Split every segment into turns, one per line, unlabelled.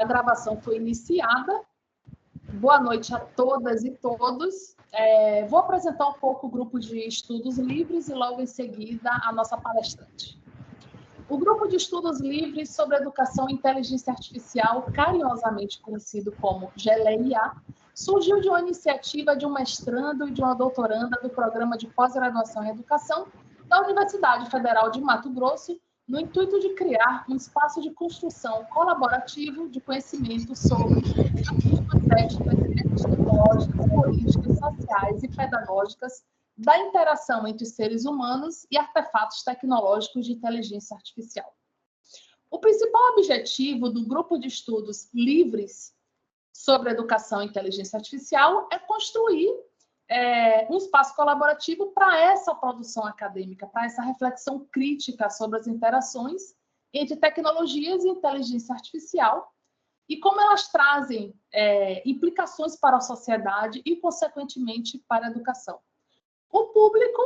A gravação foi iniciada. Boa noite a todas e todos. Vou apresentar um pouco o grupo de estudos livres e logo em seguida a nossa palestrante. O grupo de estudos livres sobre educação e inteligência artificial, carinhosamente conhecido como GELEA, surgiu de uma iniciativa de um mestrando e de uma doutoranda do programa de pós-graduação em educação da Universidade Federal de Mato Grosso, no intuito de criar um espaço de construção colaborativo de conhecimento sobre as questões éticas, epistemológicas, políticas, sociais e pedagógicas da interação entre seres humanos e artefatos tecnológicos de inteligência artificial. O principal objetivo do grupo de estudos livres sobre educação e inteligência artificial é construir um espaço colaborativo para essa produção acadêmica, para essa reflexão crítica sobre as interações entre tecnologias e inteligência artificial e como elas trazem implicações para a sociedade e, consequentemente, para a educação. O público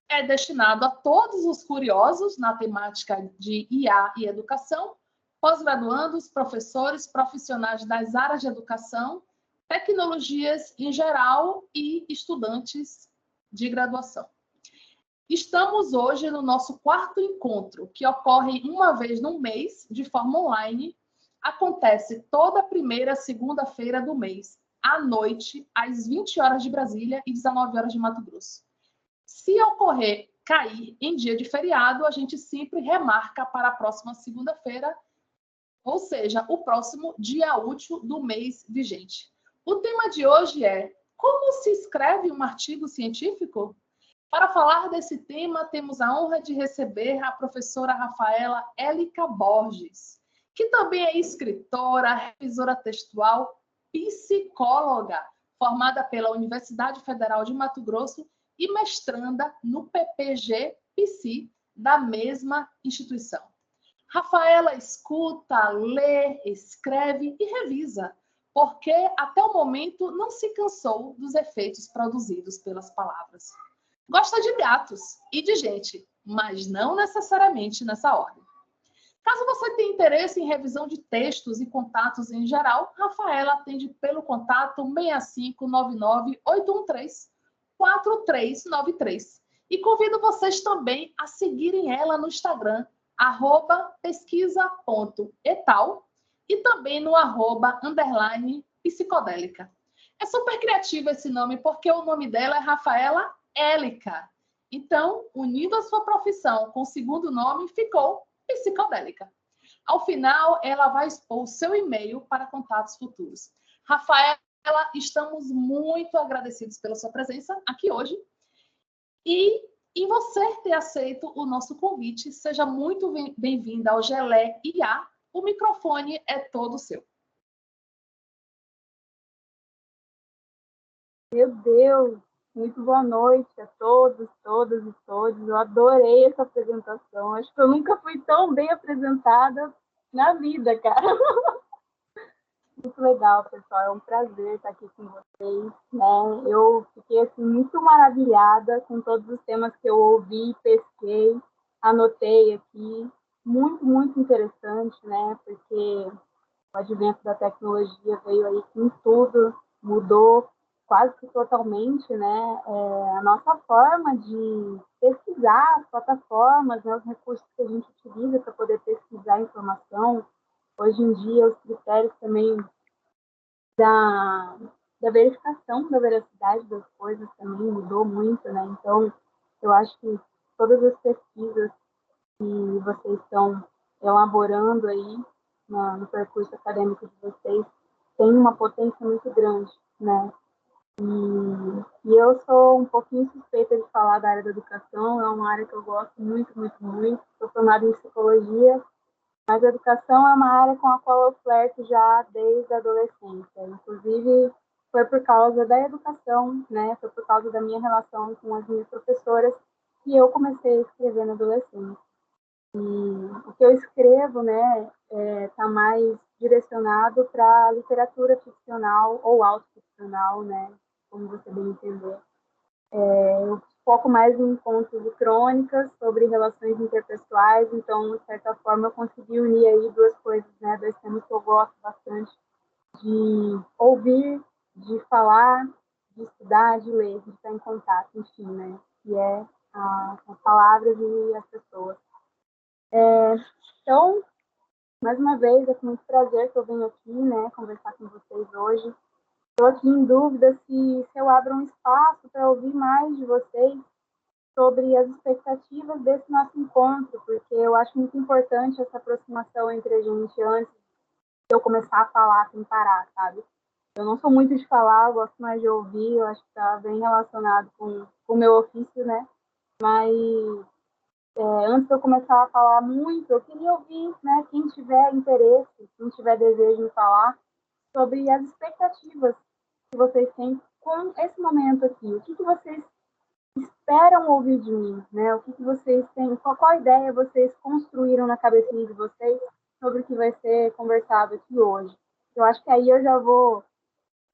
é destinado a todos os curiosos na temática de IA e educação, pós-graduandos, professores, profissionais das áreas de educação, tecnologias em geral e estudantes de graduação. Estamos hoje no nosso quarto encontro, que ocorre uma vez no mês, de forma online. Acontece toda primeira segunda-feira do mês, à noite, às 20 horas de Brasília e 19 horas de Mato Grosso. Se ocorrer cair em dia de feriado, a gente sempre remarca para a próxima segunda-feira, ou seja, o próximo dia útil do mês vigente. O tema de hoje é: como se escreve um artigo científico? Para falar desse tema, temos a honra de receber a professora Rafaela Élica Borges, que também é escritora, revisora textual, psicóloga, formada pela Universidade Federal de Mato Grosso e mestranda no PPG-PC da mesma instituição. Rafaela escuta, lê, escreve e revisa, porque até o momento não se cansou dos efeitos produzidos pelas palavras. Gosta de gatos e de gente, mas não necessariamente nessa ordem. Caso você tenha interesse em revisão de textos e contatos em geral, Rafaela atende pelo contato 6599-813-4393. E convido vocês também a seguirem ela no Instagram, @pesquisa.etal, e também no @_psicodélica. É super criativo esse nome, porque o nome dela é Rafaela Élica. Então, unindo a sua profissão com o segundo nome, ficou psicodélica. Ao final, ela vai expor o seu e-mail para contatos futuros. Rafaela, estamos muito agradecidos pela sua presença aqui hoje e você ter aceito o nosso convite. Seja muito bem-vinda ao GELEA. O microfone é todo seu.
Meu Deus! Muito boa noite a todos, todas e todos. Eu adorei essa apresentação. Acho que eu nunca fui tão bem apresentada na vida, cara. Muito legal, pessoal. É um prazer estar aqui com vocês, né? Eu fiquei assim muito maravilhada com todos os temas que eu ouvi, pesquei, anotei aqui. Muito, muito interessante, né? Porque o advento da tecnologia veio aí com tudo, mudou quase que totalmente, né, a nossa forma de pesquisar, as plataformas, né, os recursos que a gente utiliza para poder pesquisar informação. Hoje em dia, os critérios também da verificação da veracidade das coisas também mudou muito, né? Então, eu acho que todas as pesquisas que vocês estão elaborando aí no percurso acadêmico de vocês têm uma potência muito grande, né? E eu sou um pouquinho suspeita de falar da área da educação, é uma área que eu gosto muito, muito, muito. Sou formada em psicologia, mas a educação é uma área com a qual eu flerto já desde a adolescência. Inclusive, foi por causa da educação, né? Foi por causa da minha relação com as minhas professoras que eu comecei a escrever na adolescência. E o que eu escrevo, né, tá mais direcionado para literatura ficcional ou autoficcional, né, como você bem entender. Eu foco mais em contos e crônicas sobre relações interpessoais, então, de certa forma, eu consegui unir aí duas coisas, né, dois temas que eu gosto bastante, de ouvir, de falar, de estudar, de ler, de estar em contato, enfim, né, que é as palavras e as pessoas. Então, mais uma vez, é com muito prazer que eu venho aqui, né, conversar com vocês hoje. Estou aqui em dúvida se eu abro um espaço para ouvir mais de vocês sobre as expectativas desse nosso encontro, porque eu acho muito importante essa aproximação entre a gente antes de eu começar a falar sem parar, sabe? Eu não sou muito de falar, eu gosto mais de ouvir, eu acho que está bem relacionado com o meu ofício, né? Mas antes de eu começar a falar muito, eu queria ouvir, né, quem tiver interesse, quem tiver desejo de falar, sobre as expectativas que vocês têm com esse momento aqui. O que vocês esperam ouvir de mim, né? O que vocês têm, qual ideia vocês construíram na cabecinha de vocês sobre o que vai ser conversado aqui hoje. Eu acho que aí eu já vou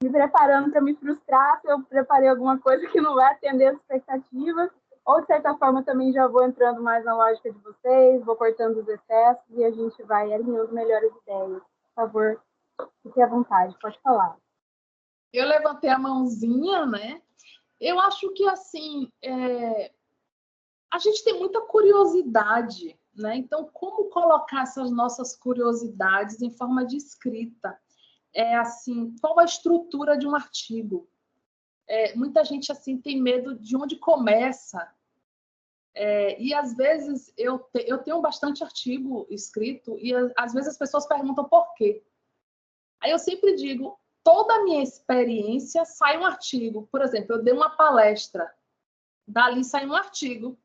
me preparando para me frustrar se eu preparei alguma coisa que não vai atender as expectativas, ou de certa forma também já vou entrando mais na lógica de vocês, vou cortando os excessos e a gente vai alinhando melhores ideias. Por favor, fique à vontade, pode falar.
Eu levantei a mãozinha, né? Eu acho que, assim, a gente tem muita curiosidade, né? Então, como colocar essas nossas curiosidades em forma de escrita? Assim, qual a estrutura de um artigo? Muita gente, assim, tem medo de onde começa. E, às vezes, eu tenho bastante artigo escrito e, às vezes, as pessoas perguntam por quê. Aí eu sempre digo, toda a minha experiência sai um artigo. Por exemplo, eu dei uma palestra, dali sai um artigo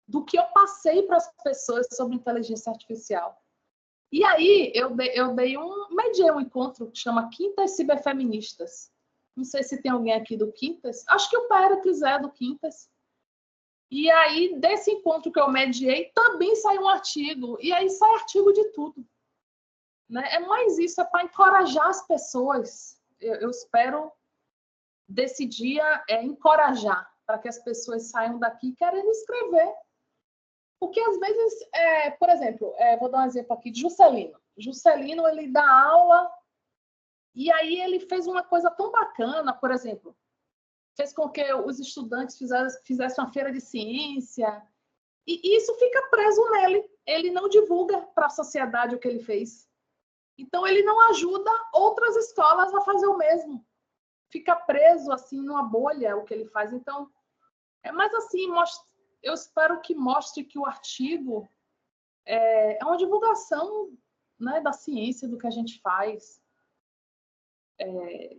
do que eu passei para as pessoas sobre inteligência artificial. E aí mediei um encontro que chama Quintas Ciberfeministas. Não sei se tem alguém aqui do Quintas. Acho que o Péricles é do Quintas. E aí, desse encontro que eu mediei, também sai um artigo. E aí sai artigo de tudo. Né? É mais isso, é para encorajar as pessoas. Eu espero, desse dia, encorajar para que as pessoas saiam daqui querendo escrever. Porque, às vezes, por exemplo, vou dar um exemplo aqui de Juscelino. Juscelino, ele dá aula e aí ele fez uma coisa tão bacana, por exemplo, fez com que os estudantes fizessem uma feira de ciência e isso fica preso nele. Ele não divulga para a sociedade o que ele fez. Então, ele não ajuda outras escolas a fazer o mesmo. Fica preso, assim, numa bolha o que ele faz. Então, mas assim, eu espero que mostre que o artigo é uma divulgação, né, da ciência, do que a gente faz. É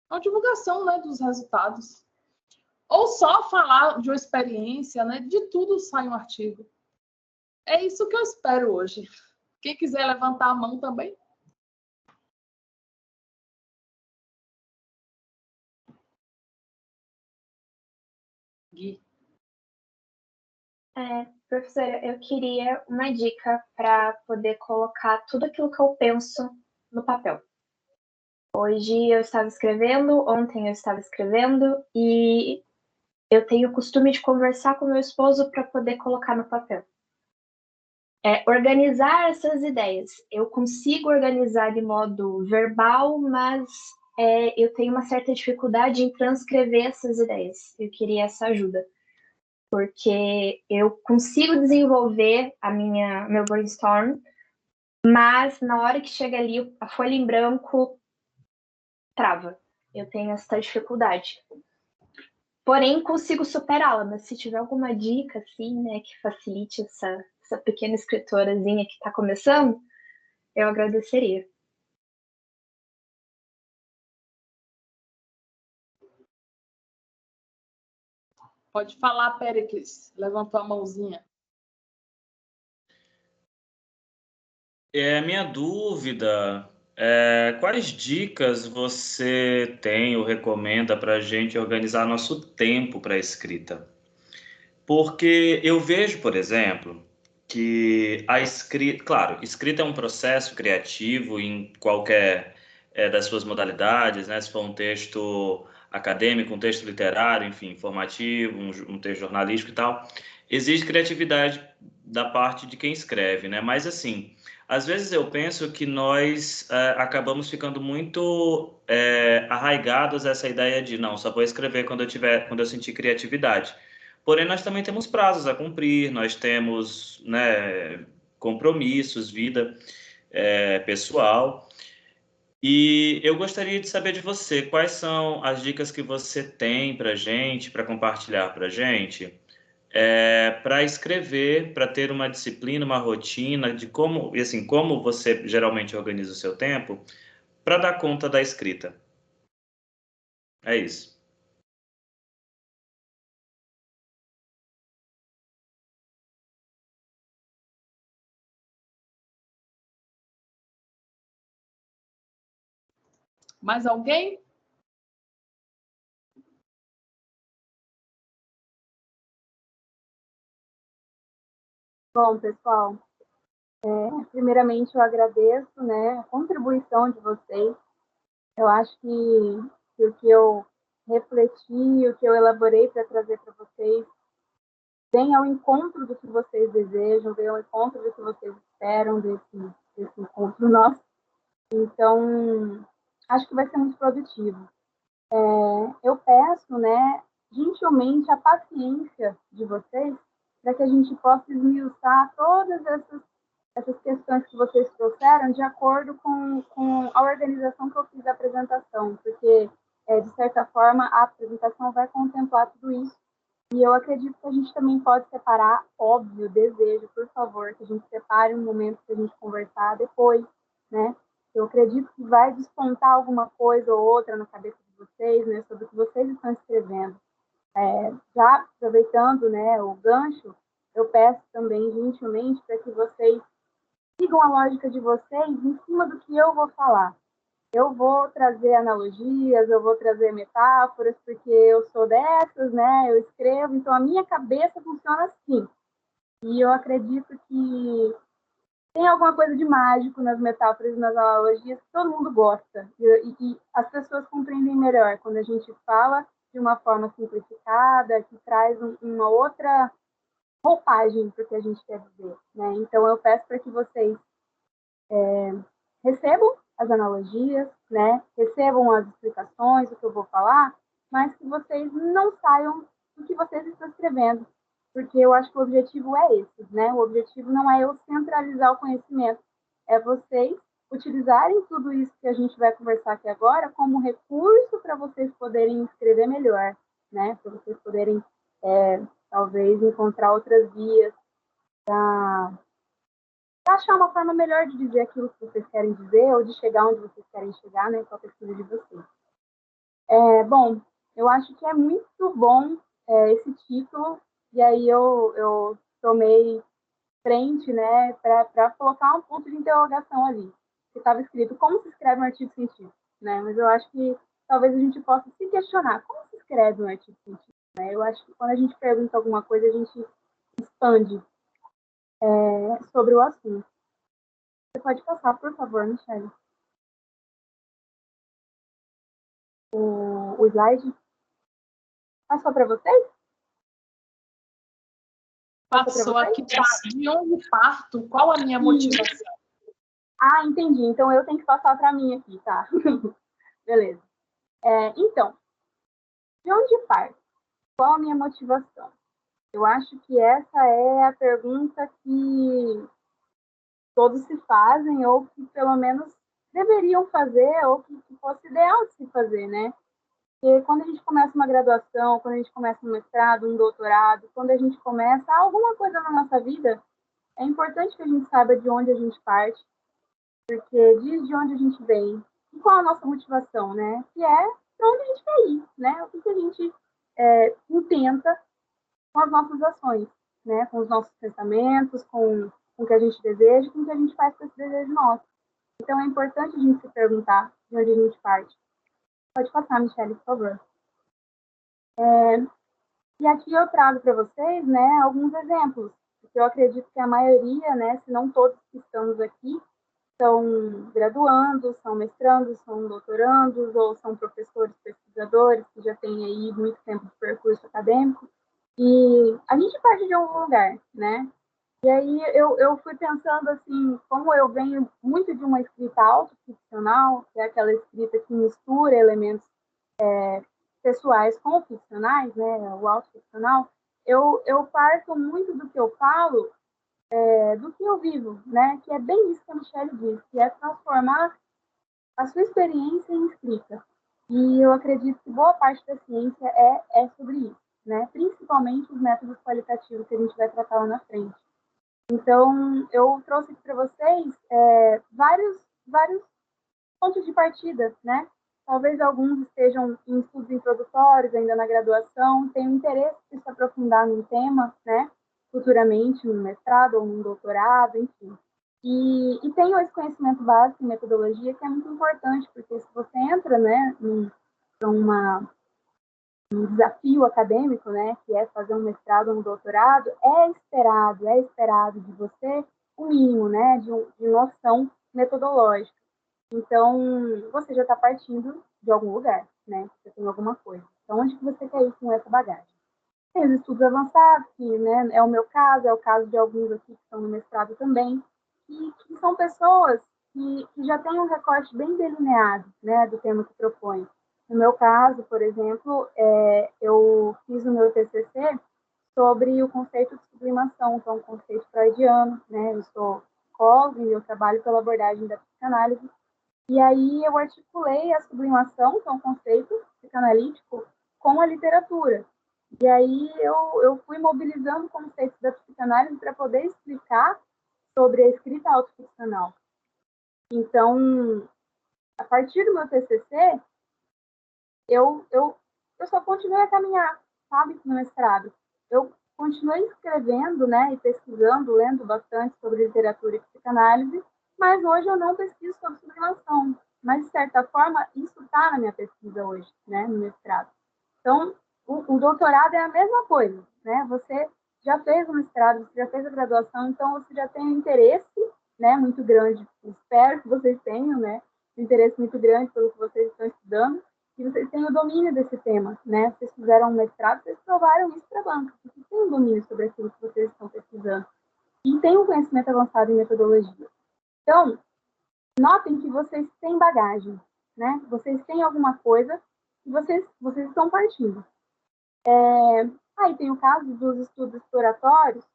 uma divulgação, né, dos resultados. Ou só falar de uma experiência, né, de tudo sai um artigo. É isso que eu espero hoje. Quem quiser levantar a mão também. Gui.
Professora, eu queria uma dica para poder colocar tudo aquilo que eu penso no papel. Hoje eu estava escrevendo, ontem eu estava escrevendo e eu tenho o costume de conversar com meu esposo para poder colocar no papel. Organizar essas ideias. Eu consigo organizar de modo verbal, mas eu tenho uma certa dificuldade em transcrever essas ideias. Eu queria essa ajuda. Porque eu consigo desenvolver meu brainstorm, mas na hora que chega ali, a folha em branco trava. Eu tenho essa dificuldade. Porém, consigo superá-la, mas se tiver alguma dica, assim, né, que facilite essa pequena escritorazinha que está começando, eu agradeceria.
Pode falar, Péricles. Levantou a mãozinha.
Minha dúvida quais dicas você tem ou recomenda para a gente organizar nosso tempo para a escrita? Porque eu vejo, por exemplo, que a escrita, claro, escrita é um processo criativo em qualquer das suas modalidades, né? Se for um texto acadêmico, um texto literário, enfim, informativo, um texto jornalístico e tal, existe criatividade da parte de quem escreve, né? Mas, assim, às vezes eu penso que nós acabamos ficando muito arraigados a essa ideia de, não, só vou escrever quando eu sentir criatividade. Porém, nós também temos prazos a cumprir, nós temos, né, compromissos, vida pessoal. E eu gostaria de saber de você, quais são as dicas que você tem para gente, para compartilhar para gente, para escrever, para ter uma disciplina, uma rotina de como, e assim, como você geralmente organiza o seu tempo para dar conta da escrita. É isso.
Mais alguém?
Bom, pessoal, primeiramente eu agradeço, né, a contribuição de vocês. Eu acho que o que eu refleti, o que eu elaborei para trazer para vocês, vem ao encontro do que vocês desejam, vem ao encontro do que vocês esperam desse encontro nosso. Então, acho que vai ser muito produtivo. Eu peço, né, gentilmente, a paciência de vocês para que a gente possa esmiuçar todas essas questões que vocês trouxeram de acordo com a organização que eu fiz da apresentação, porque, de certa forma, a apresentação vai contemplar tudo isso. E eu acredito que a gente também pode separar, óbvio, desejo, por favor, que a gente separe um momento para a gente conversar depois, né? Eu acredito que vai despontar alguma coisa ou outra na cabeça de vocês, né, sobre o que vocês estão escrevendo. Já aproveitando, né, o gancho, eu peço também, gentilmente, para que vocês sigam a lógica de vocês em cima do que eu vou falar. Eu vou trazer analogias, eu vou trazer metáforas, porque eu sou dessas, né? Eu escrevo, então a minha cabeça funciona assim. E eu acredito que tem alguma coisa de mágico nas metáforas e nas analogias que todo mundo gosta. E as pessoas compreendem melhor quando a gente fala de uma forma simplificada, que traz uma outra roupagem para o que a gente quer dizer, né? Então eu peço para que vocês recebam as analogias, né? Recebam as explicações do que eu vou falar, mas que vocês não saiam do que vocês estão escrevendo, porque eu acho que o objetivo é esse, né? O objetivo não é eu centralizar o conhecimento, é vocês utilizarem tudo isso que a gente vai conversar aqui agora como recurso para vocês poderem escrever melhor, né? Para vocês poderem, talvez, encontrar outras vias para achar uma forma melhor de dizer aquilo que vocês querem dizer ou de chegar onde vocês querem chegar, né, com a pesquisa de vocês. Bom, eu acho que é muito bom esse título, e aí eu tomei frente, né, para colocar um ponto de interrogação ali, que estava escrito como se escreve um artigo científico, né, mas eu acho que talvez a gente possa se questionar como se escreve um artigo científico, né, eu acho que quando a gente pergunta alguma coisa, a gente expande sobre o assunto. Você pode passar, por favor, Michele. O slide. Passou para vocês?
Passou aqui, tá. De onde parto? Qual a minha motivação?
Ah, entendi. Então eu tenho que passar para mim aqui, tá? Beleza. Então, de onde parto? Qual a minha motivação? Eu acho que essa é a pergunta que todos se fazem, ou que pelo menos deveriam fazer, ou que fosse ideal de se fazer, né? Porque quando a gente começa uma graduação, quando a gente começa um mestrado, um doutorado, quando a gente começa alguma coisa na nossa vida, é importante que a gente saiba de onde a gente parte, porque diz de onde a gente vem e qual a nossa motivação, né? Que é para onde a gente quer ir, né? O que a gente intenta com as nossas ações, né? Com os nossos pensamentos, com o que a gente deseja, com o que a gente faz com esse desejo nosso. Então é importante a gente se perguntar de onde a gente parte. Pode passar, Michele, por favor. E aqui eu trago para vocês, né, alguns exemplos, porque eu acredito que a maioria, né, se não todos que estamos aqui, são graduandos, são mestrandos, são doutorandos, ou são professores, pesquisadores, que já têm aí muito tempo de percurso acadêmico. E a gente parte de algum lugar, né? E aí eu fui pensando assim, como eu venho muito de uma escrita autoficcional, que é aquela escrita que mistura elementos pessoais com ficcionais, né? O autoficcional, eu parto muito do que eu falo, do que eu vivo, né? Que é bem isso que a Michelle diz, que é transformar a sua experiência em escrita. E eu acredito que boa parte da ciência é sobre isso, né? Principalmente os métodos qualitativos que a gente vai tratar lá na frente. Então, eu trouxe aqui para vocês vários pontos de partida, né? Talvez alguns estejam em estudos introdutórios, ainda na graduação, tenham interesse em se aprofundar num tema, né? Futuramente, num mestrado ou num doutorado, enfim. E tenham esse conhecimento básico em metodologia, que é muito importante, porque se você entra, né, um desafio acadêmico, né, que é fazer um mestrado ou um doutorado, é esperado de você o mínimo, né, de noção metodológica. Então, você já está partindo de algum lugar, né, você tem alguma coisa. Então, onde que você quer ir com essa bagagem? Tem os estudos avançados, que, né, é o meu caso, é o caso de alguns aqui que estão no mestrado também, que são pessoas que já têm um recorte bem delineado, né, do tema que propõe. No meu caso, por exemplo, eu fiz o meu TCC sobre o conceito de sublimação, que é um conceito freudiano, né? Eu sou psicóloga e eu trabalho pela abordagem da psicanálise. E aí eu articulei a sublimação, que é um conceito psicanalítico, com a literatura. E aí eu fui mobilizando conceitos da psicanálise para poder explicar sobre a escrita autoficcional. Então, a partir do meu TCC, eu só continuei a caminhar, sabe, no mestrado. Eu continuei escrevendo, né, e pesquisando, lendo bastante sobre literatura e psicanálise, mas hoje eu não pesquiso sobre sublimação. Mas, de certa forma, isso está na minha pesquisa hoje, né, no mestrado. Então, o doutorado é a mesma coisa, né? Você já fez o mestrado, você já fez a graduação, então você já tem um interesse, né, muito grande. Espero que vocês tenham, né, um interesse muito grande pelo que vocês estão estudando, e vocês têm o domínio desse tema, né? Vocês fizeram um mestrado, vocês provaram isso para a banca. Vocês têm um domínio sobre aquilo que vocês estão pesquisando. E têm um conhecimento avançado em metodologia. Então, notem que vocês têm bagagem, né? Vocês têm alguma coisa e vocês estão partindo. Aí tem o caso dos estudos exploratórios,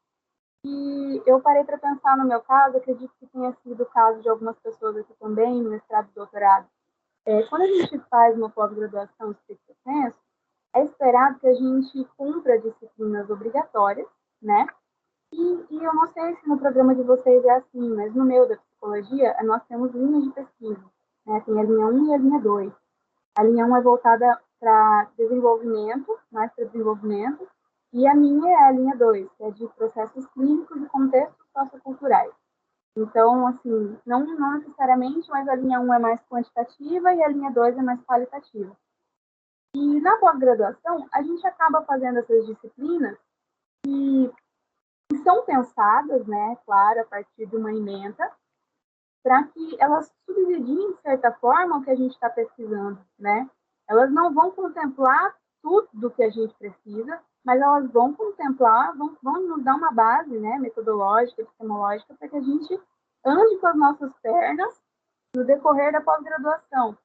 e eu parei para pensar no meu caso, acredito que tenha sido o caso de algumas pessoas aqui também, no mestrado e doutorado. Quando a gente faz uma pós-graduação stricto sensu, é esperado que a gente cumpra disciplinas obrigatórias, né? E eu não sei se no programa de vocês é assim, mas no meu da psicologia, nós temos linhas de pesquisa, né? Tem a linha 1 e a linha 2. A linha 1 é voltada para desenvolvimento, mais para desenvolvimento, e a minha é a linha 2, que é de processos clínicos e contextos socioculturais. Então, assim, não necessariamente, mas a linha 1 é mais quantitativa e a linha 2 é mais qualitativa. E na pós-graduação, a gente acaba fazendo essas disciplinas que são pensadas, né, claro, a partir de uma ementa, para que elas subsidiem, de certa forma, o que a gente está pesquisando, né? Elas não vão contemplar tudo do que a gente precisa, mas elas vão contemplar, vão nos dar uma base, né, metodológica, epistemológica, para que a gente ande com as nossas pernas no decorrer da pós-graduação.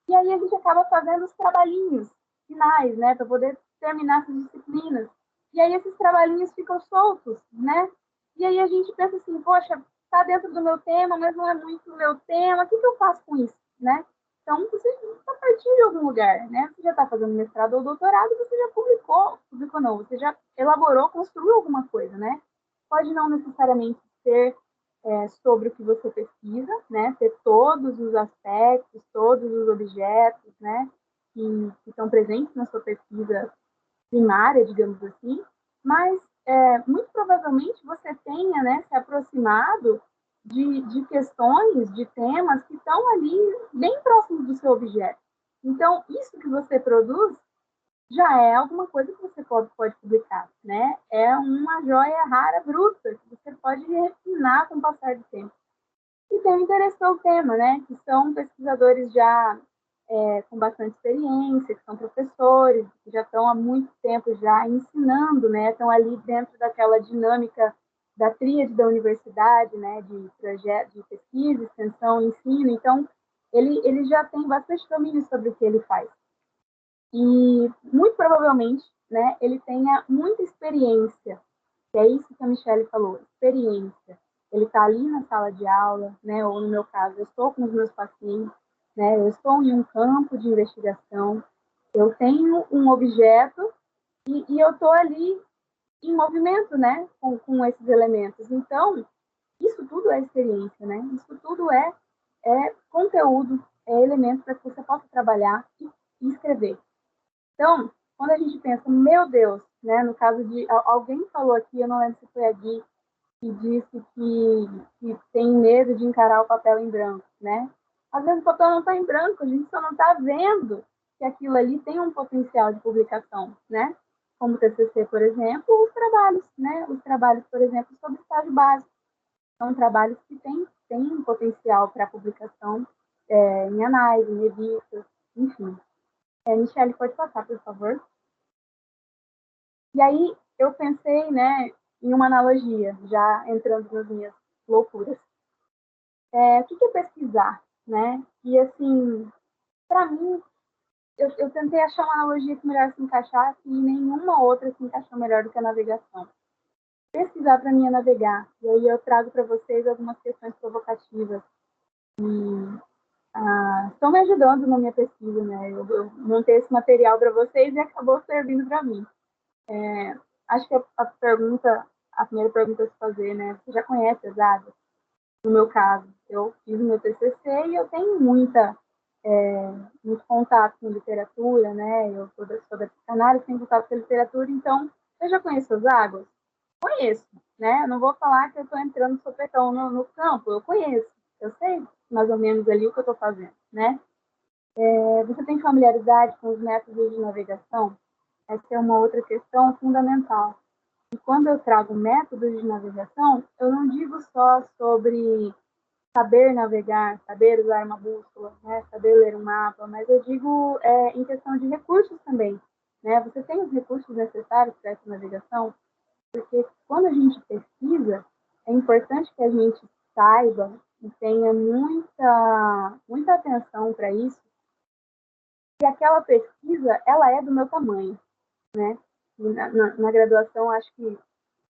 E aí a gente acaba fazendo os trabalhinhos finais, né, para poder terminar essas disciplinas. E aí esses trabalhinhos ficam soltos, né? E aí a gente pensa assim, poxa, está dentro do meu tema, mas não é muito o meu tema, o que eu faço com isso, né? Então, você está partindo de algum lugar, né? Você já está fazendo mestrado ou doutorado, você já publicou não, você já elaborou, construiu alguma coisa, né? Pode não necessariamente ser sobre o que você pesquisa, né? Ter todos os aspectos, todos os objetos, né? Que estão presentes na sua pesquisa primária, digamos assim, mas muito provavelmente você tenha, né, se aproximado de questões, de temas que estão ali bem próximos do seu objeto. Então, isso que você produz já é alguma coisa que você pode publicar, né? É uma joia rara, bruta, que você pode refinar com o passar do tempo. E têm interesse pelo tema, né? Que são pesquisadores já com bastante experiência, que são professores, que já estão há muito tempo já ensinando, né? Estão ali dentro daquela dinâmica da tríade da universidade, né? De projeto, de pesquisa, extensão, ensino. Então, ele já tem bastante domínio sobre o que ele faz. E, muito provavelmente, né? Ele tenha muita experiência, que é isso que a Michelle falou, experiência. Ele está ali na sala de aula, né? Ou no meu caso, eu estou com os meus pacientes, né? Eu estou em um campo de investigação, eu tenho um objeto e eu estou ali em movimento, né? Com esses elementos. Então, isso tudo é experiência, né? Isso tudo é conteúdo, é elemento para que você possa trabalhar e escrever. Então, quando a gente pensa, meu Deus, né? No caso de alguém falou aqui, eu não lembro se foi a Gui, que disse que tem medo de encarar o papel em branco, né? Às vezes o papel não está em branco, a gente só não está vendo que aquilo ali tem um potencial de publicação, né? Como o TCC, por exemplo, os trabalhos, né? Os trabalhos, por exemplo, sobre estágio básico. São trabalhos que têm um potencial para publicação em análise, em revistas, enfim. Michelle, pode passar, por favor. E aí eu pensei, né, em uma analogia, já entrando nas minhas loucuras. O que é pesquisar, né? E assim, para mim, eu tentei achar uma analogia que melhor se encaixasse e nenhuma outra se encaixou melhor do que a navegação. Pesquisar para mim é navegar. E aí eu trago para vocês algumas questões provocativas que estão me ajudando na minha pesquisa, né? Eu montei esse material para vocês e acabou servindo para mim. Acho que a primeira pergunta a se fazer, né? Você já conhece as áreas? No meu caso, eu fiz o meu TCC e eu tenho muito contato com literatura, né? Eu sou da psicanálise, tenho contato com a literatura, então eu já conheço as águas? Conheço, né? Eu não vou falar que eu estou entrando sopetão no campo, eu conheço, eu sei mais ou menos ali o que eu estou fazendo, né? Você tem familiaridade com os métodos de navegação? Essa é uma outra questão fundamental. E quando eu trago métodos de navegação, eu não digo só sobre saber navegar, saber usar uma bússola, né, saber ler um mapa, mas eu digo em questão de recursos também. Né? Você tem os recursos necessários para essa navegação? Porque quando a gente pesquisa, é importante que a gente saiba e tenha muita atenção para isso, que aquela pesquisa ela é do meu tamanho. Né? Na graduação, acho que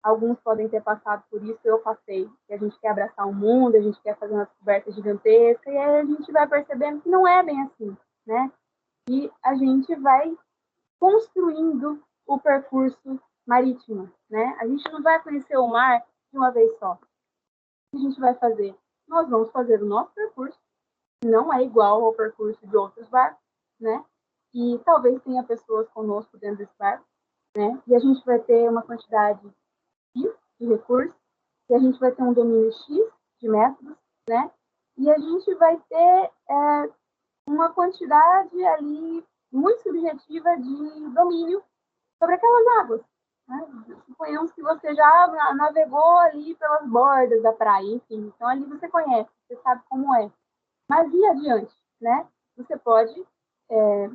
alguns podem ter passado por isso, eu passei. Que a gente quer abraçar o mundo, a gente quer fazer uma descoberta gigantesca, e aí a gente vai percebendo que não é bem assim, né? E a gente vai construindo o percurso marítimo, né? A gente não vai conhecer o mar de uma vez só. O que a gente vai fazer? Nós vamos fazer o nosso percurso, que não é igual ao percurso de outros barcos, né? E talvez tenha pessoas conosco dentro desse barco, né? E a gente vai ter uma quantidade X de recursos, e a gente vai ter um domínio X de métodos, né? E a gente vai ter uma quantidade ali muito subjetiva de domínio sobre aquelas águas. Né? Suponhamos que você já navegou ali pelas bordas da praia, enfim, então ali você conhece, você sabe como é. Mas e adiante, né? Você pode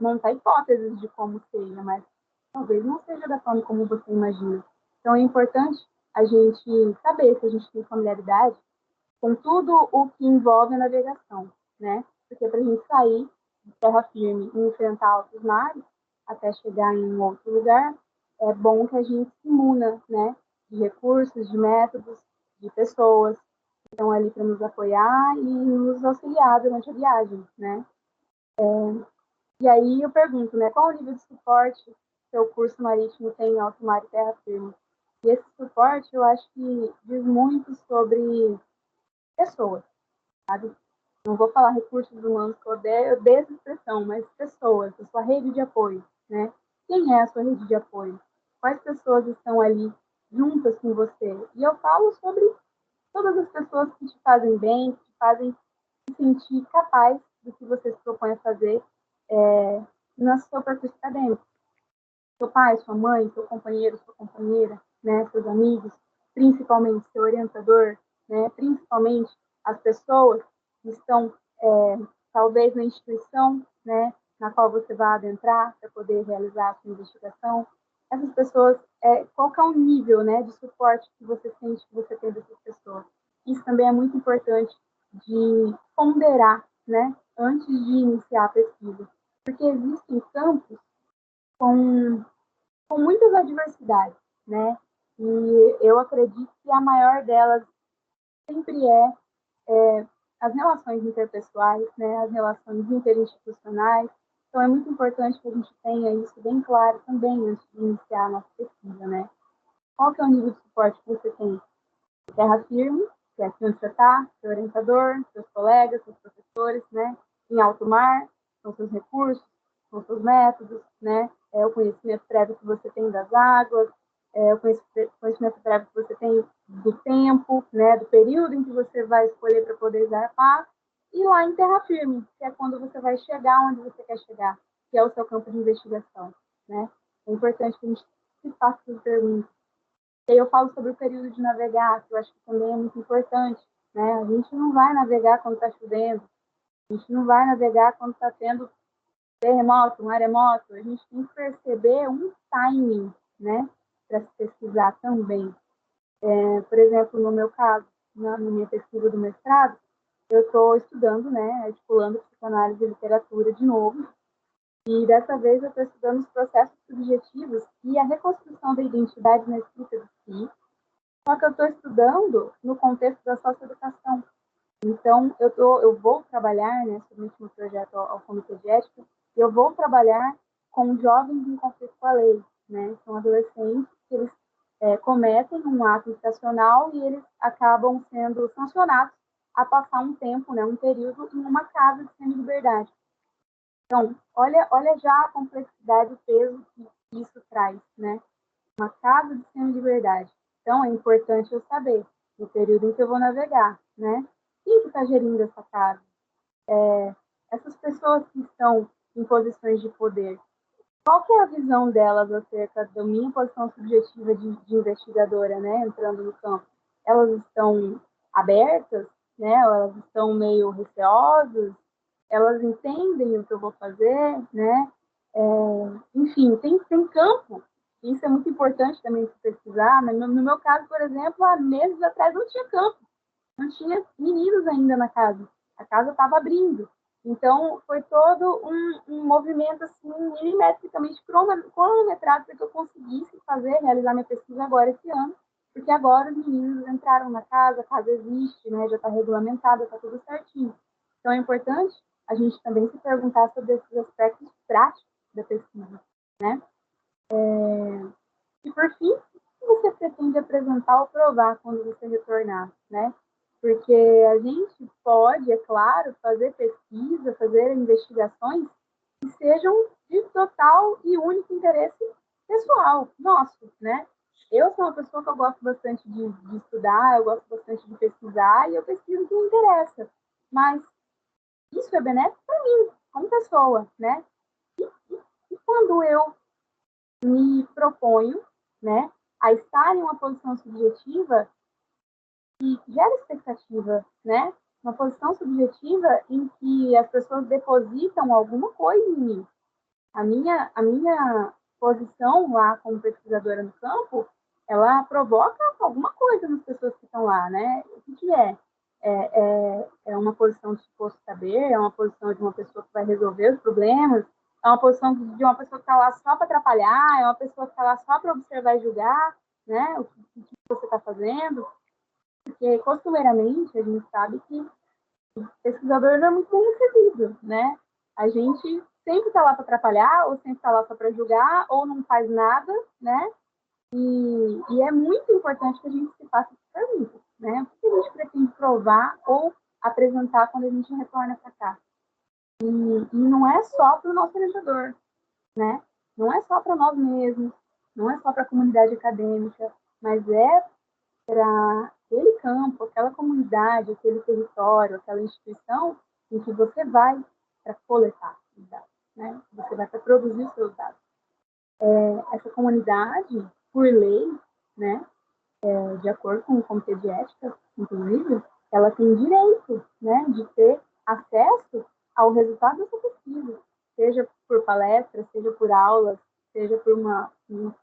montar hipóteses de como seja, mas talvez não seja da forma como você imagina. Então é importante a gente saber se a gente tem familiaridade com tudo o que envolve a navegação, né? Porque para a gente sair de terra firme e enfrentar outros mares, até chegar em um outro lugar, é bom que a gente se imuna, né? De recursos, de métodos, de pessoas que estão ali para nos apoiar e nos auxiliar durante a viagem, né? E aí eu pergunto, né? Qual o nível de suporte que seu curso marítimo tem em alto mar e terra firme? E esse suporte, eu acho que diz muito sobre pessoas, sabe? Não vou falar recursos humanos, que eu odeio essa expressão, mas pessoas, a sua rede de apoio, né? Quem é a sua rede de apoio? Quais pessoas estão ali juntas com você? E eu falo sobre todas as pessoas que te fazem bem, que te fazem se sentir capaz do que você se propõe a fazer no seu percurso acadêmico. Seu pai, sua mãe, seu companheiro, sua companheira, né, seus amigos, principalmente seu orientador, né, principalmente as pessoas que estão, talvez, na instituição, né, na qual você vai adentrar para poder realizar a sua investigação. Essas pessoas, qual que é o nível, né, de suporte que você sente que você tem dessas pessoas? Isso também é muito importante de ponderar, né, antes de iniciar a pesquisa. Porque existem campos com muitas adversidades, né? E eu acredito que a maior delas sempre as relações interpessoais, né? As relações interinstitucionais. Então, é muito importante que a gente tenha isso bem claro também antes de iniciar a nossa pesquisa, né? Qual que é o nível de suporte que você tem? Terra firme, que é aqui onde você está, seu orientador, seus colegas, seus professores, né? Em alto mar, são seus recursos, são seus métodos, né? O conhecimento prévio que você tem das águas, o conhecimento prévio que você tem do tempo, né? Do período em que você vai escolher para poder zarpar, e lá em terra firme, que é quando você vai chegar onde você quer chegar, que é o seu campo de investigação, né? É importante que a gente se faça essas perguntas. E aí eu falo sobre o período de navegar, que eu acho que também é muito importante, né? A gente não vai navegar quando está chovendo, a gente não vai navegar quando está tendo terremoto, maremoto. A gente tem que perceber um timing, né? Para se pesquisar também. Por exemplo, no meu caso, na minha pesquisa do mestrado, eu estou estudando, né? Articulando psicanálise e literatura de novo. E dessa vez eu estou estudando os processos subjetivos e a reconstrução da identidade na escrita do si. Só que eu estou estudando no contexto da socioeducação. Então, eu vou trabalhar, né, submeti um projeto ao Comitê de Ética, e eu vou trabalhar com jovens em conflito com a lei, né? São adolescentes que eles cometem um ato infracional e eles acabam sendo sancionados a passar um tempo, né, um período em uma casa de semi-liberdade. Então, olha já a complexidade e o peso que isso traz, né? Uma casa de semi-liberdade. Então, é importante eu saber no período em que eu vou navegar, né? Quem que está gerindo essa casa? Essas pessoas que estão em posições de poder, qual que é a visão delas acerca da minha posição subjetiva de investigadora, né? Entrando no campo. Elas estão abertas, né? Ou elas estão meio receosas? Elas entendem o que eu vou fazer, né? Enfim, tem campo. Isso é muito importante também se pesquisar. No meu caso, por exemplo, há meses atrás não tinha campo. Não tinha meninos ainda na casa. A casa estava abrindo. Então, foi todo um movimento assim, milimetricamente cronometrado para que eu conseguisse realizar minha pesquisa agora esse ano. Porque agora os meninos entraram na casa, a casa existe, né, já está regulamentada, está tudo certinho. Então, é importante a gente também se perguntar sobre esses aspectos práticos da pesquisa, né? E, por fim, o que você pretende apresentar ou provar quando você retornar, né? Porque a gente pode, é claro, fazer pesquisa, fazer investigações que sejam de total e único interesse pessoal, nosso, né? Eu sou uma pessoa que eu gosto bastante de estudar, eu gosto bastante de pesquisar, e eu pesquiso o que me interessa. Mas isso é benéfico para mim, como pessoa, né? E quando eu me proponho, né, a estar em uma posição subjetiva que gera expectativa, né? Uma posição subjetiva em que as pessoas depositam alguma coisa em mim. A minha posição lá como pesquisadora no campo, ela provoca alguma coisa nas pessoas que estão lá, né? O que é? É uma posição de suposto saber, é uma posição de uma pessoa que vai resolver os problemas, é uma posição de uma pessoa que está lá só para atrapalhar, é uma pessoa que está lá só para observar e julgar, né? O que você está fazendo. Porque, costumeiramente, a gente sabe que o pesquisador não é muito bem recebido, né? A gente sempre está lá para atrapalhar, ou sempre está lá só para julgar, ou não faz nada, né? E é muito importante que a gente se faça essas perguntas, né? O que a gente pretende provar ou apresentar quando a gente retorna para cá? E não é só para o nosso orientador, né? Não é só para nós mesmos, não é só para a comunidade acadêmica, mas é para aquele campo, aquela comunidade, aquele território, aquela instituição em que você vai para coletar os dados, né? Você vai para produzir os seus dados. Essa comunidade, por lei, né, de acordo com o Comitê de Ética, inclusive, ela tem direito, né, de ter acesso ao resultado da sua pesquisa, seja por palestra, seja por aulas, seja por uma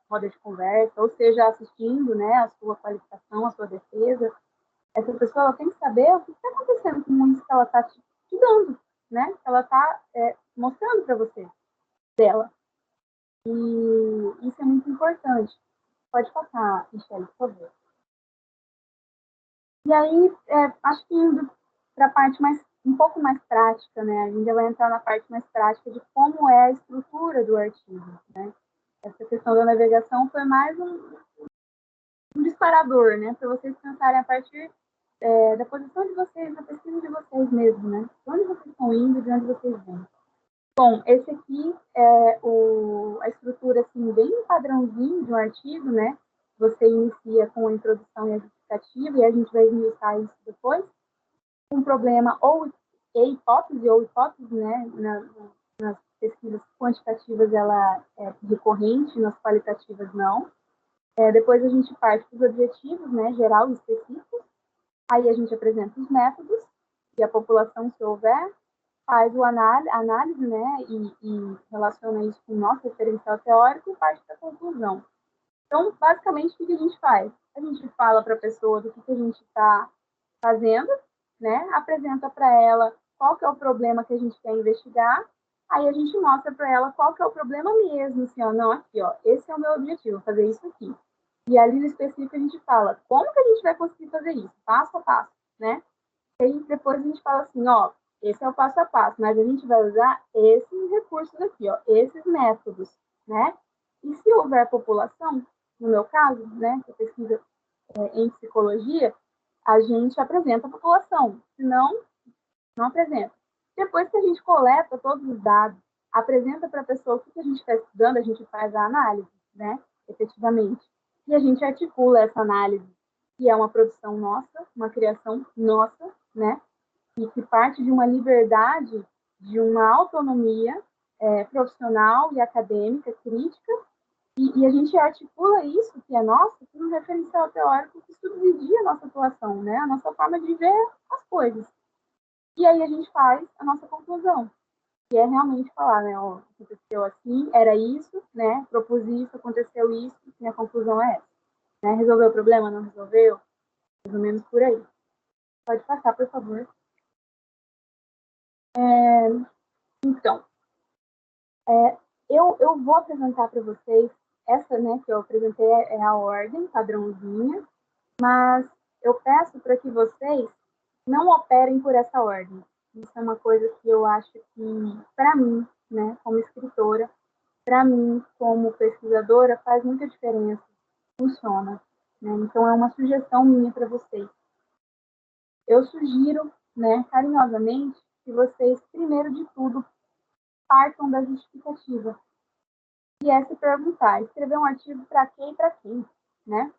roda de conversa, ou seja assistindo, né, a sua qualificação, a sua defesa. Essa pessoa ela tem que saber o que está acontecendo com isso que ela está te dando, né? Que ela está mostrando para você dela. E isso é muito importante. Pode passar, Michelle, por favor. E aí, acho que indo para a parte um pouco mais prática, né? A gente já vai entrar na parte mais prática de como é a estrutura do artigo, né? Essa questão da navegação foi mais um disparador, né? Para vocês pensarem a partir da posição de vocês, da pesquisa de vocês mesmo, né? De onde vocês estão indo, de onde vocês vêm. Bom, esse aqui é a estrutura, assim, bem padrãozinho de um artigo, né? Você inicia com a introdução e a justificativa, e a gente vai esmiuçar isso depois. Um problema hipótese, né? Nas pesquisas quantitativas, ela é recorrente, nas qualitativas, não. Depois a gente parte dos objetivos, né? Geral e específico. Aí a gente apresenta os métodos, e a população, se houver, faz a análise, né, e relaciona isso com o nosso referencial teórico e parte da conclusão. Então, basicamente, o que a gente faz? A gente fala para a pessoa do que a gente está fazendo, né, apresenta para ela qual que é o problema que a gente quer investigar, aí a gente mostra para ela qual que é o problema mesmo, assim, ó, não, aqui, ó, esse é o meu objetivo, fazer isso aqui. E ali no específico a gente fala como que a gente vai conseguir fazer isso, passo a passo, né? E aí depois a gente fala assim, ó, esse é o passo a passo, mas a gente vai usar esses recursos aqui, ó, esses métodos, né? E se houver população, no meu caso, né, que eu pesquisa em psicologia, a gente apresenta a população, senão não apresenta. Depois que a gente coleta todos os dados, apresenta para a pessoa o que a gente está estudando, a gente faz a análise, né, efetivamente. E a gente articula essa análise, que é uma produção nossa, uma criação nossa, né, e que parte de uma liberdade, de uma autonomia profissional e acadêmica, crítica, e a gente articula isso, que é nosso, com um referencial teórico que subsidia a nossa atuação, né? A nossa forma de ver as coisas. E aí a gente faz a nossa conclusão, que é realmente falar, né? Ó, aconteceu assim, era isso, né? Propus isso, aconteceu isso, e minha conclusão é essa. Né? Resolveu o problema? Não resolveu? Mais ou menos por aí. Pode passar, por favor. Então, eu vou apresentar para vocês essa, né, que eu apresentei é a ordem padrãozinha, mas eu peço para que vocês não operem por essa ordem. Isso é uma coisa que eu acho que, para mim, né, como escritora, para mim, como pesquisadora, faz muita diferença. Funciona. Né? Então, é uma sugestão minha para vocês. Eu sugiro, né, carinhosamente, que vocês, primeiro de tudo, partam da justificativa. E é se perguntar, escrever um artigo para quê e para quem, né?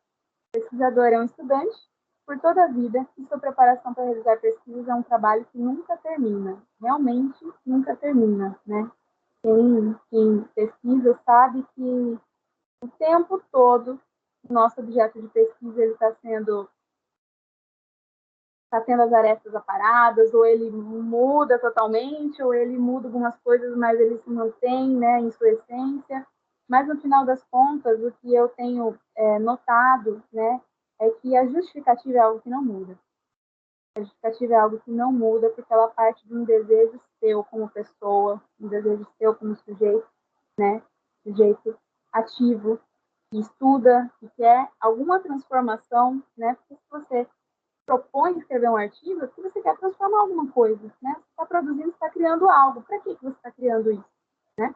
O pesquisador é um estudante por toda a vida e sua preparação para realizar pesquisa é um trabalho que nunca termina, realmente nunca termina, né? Quem pesquisa sabe que o tempo todo o nosso objeto de pesquisa ele está tendo as arestas aparadas, ou ele muda totalmente, ou ele muda algumas coisas, mas ele se mantém, né, em sua essência. Mas, no final das contas, o que eu tenho notado, né, é que a justificativa é algo que não muda. A justificativa é algo que não muda porque ela parte de um desejo seu como pessoa, um desejo seu como sujeito, né, sujeito ativo, que estuda, que quer alguma transformação, né, porque se você propõe escrever um artigo, que você quer transformar alguma coisa, né? Você está produzindo, você está criando algo. Para que você está criando isso, né?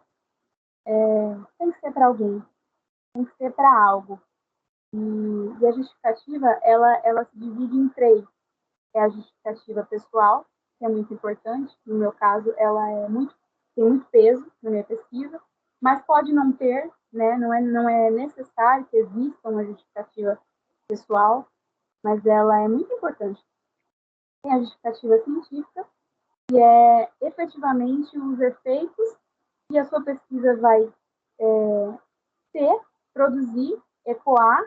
Tem que ser para alguém, tem que ser para algo. E a justificativa, ela se divide em três. É a justificativa pessoal, que é muito importante. No meu caso, ela tem muito peso na minha pesquisa, mas pode não ter, né? Não é necessário que exista uma justificativa pessoal, mas ela é muito importante. Tem a justificativa científica, que é efetivamente os efeitos que a sua pesquisa vai ter, produzir, ecoar,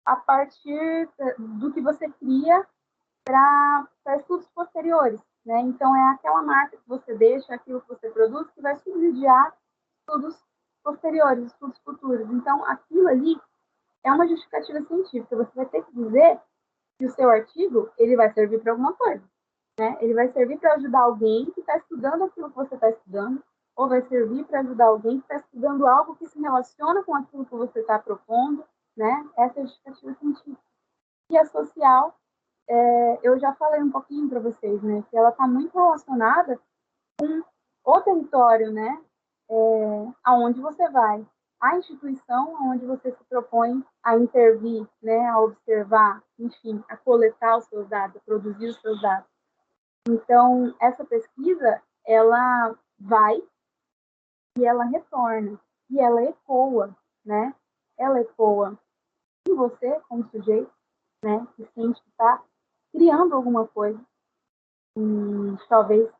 a partir do que você cria para estudos posteriores, né? Então, é aquela marca que você deixa, aquilo que você produz, que vai subsidiar estudos posteriores, estudos futuros. Então, aquilo ali é uma justificativa científica. Você vai ter que dizer que o seu artigo ele vai servir para alguma coisa, né? Ele vai servir para ajudar alguém que está estudando aquilo que você está estudando, ou vai servir para ajudar alguém que está estudando algo que se relaciona com aquilo que você está propondo, né? Essa é a justificativa científica. E a social, eu já falei um pouquinho para vocês, né? Que ela está muito relacionada com o território, né? Aonde você vai, a instituição aonde você se propõe a intervir, né? A observar, enfim, a coletar os seus dados, a produzir os seus dados. Então, essa pesquisa, ela vai e ela retorna, e ela ecoa, né? Ela ecoa em você, como sujeito, né? Que sente que está criando alguma coisa, e talvez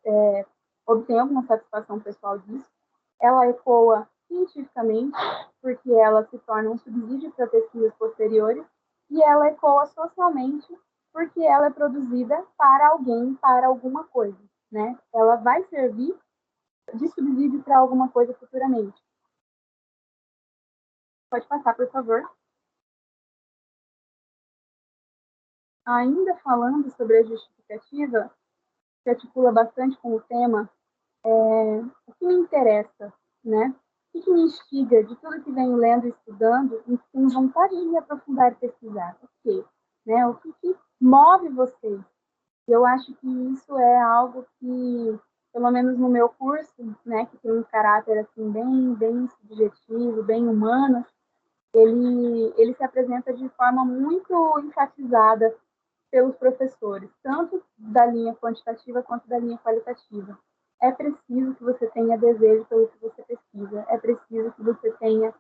obtenha alguma satisfação pessoal disso. Ela ecoa cientificamente, porque ela se torna um subsídio para pesquisas posteriores, e ela ecoa socialmente, porque ela é produzida para alguém, para alguma coisa, né? Ela vai servir de subsídio para alguma coisa futuramente. Pode passar, por favor. Ainda falando sobre a justificativa, que articula bastante com o tema, o que me interessa, né? O que me instiga de tudo que venho lendo e estudando e que tenho vontade de me aprofundar e pesquisar? O quê? Né? O que move vocês? Eu acho que isso é algo que, pelo menos no meu curso, né, que tem um caráter assim bem subjetivo, bem humano, ele se apresenta de forma muito enfatizada pelos professores, tanto da linha quantitativa quanto da linha qualitativa. É preciso que você tenha desejo pelo que você pesquisa, é preciso que você tenha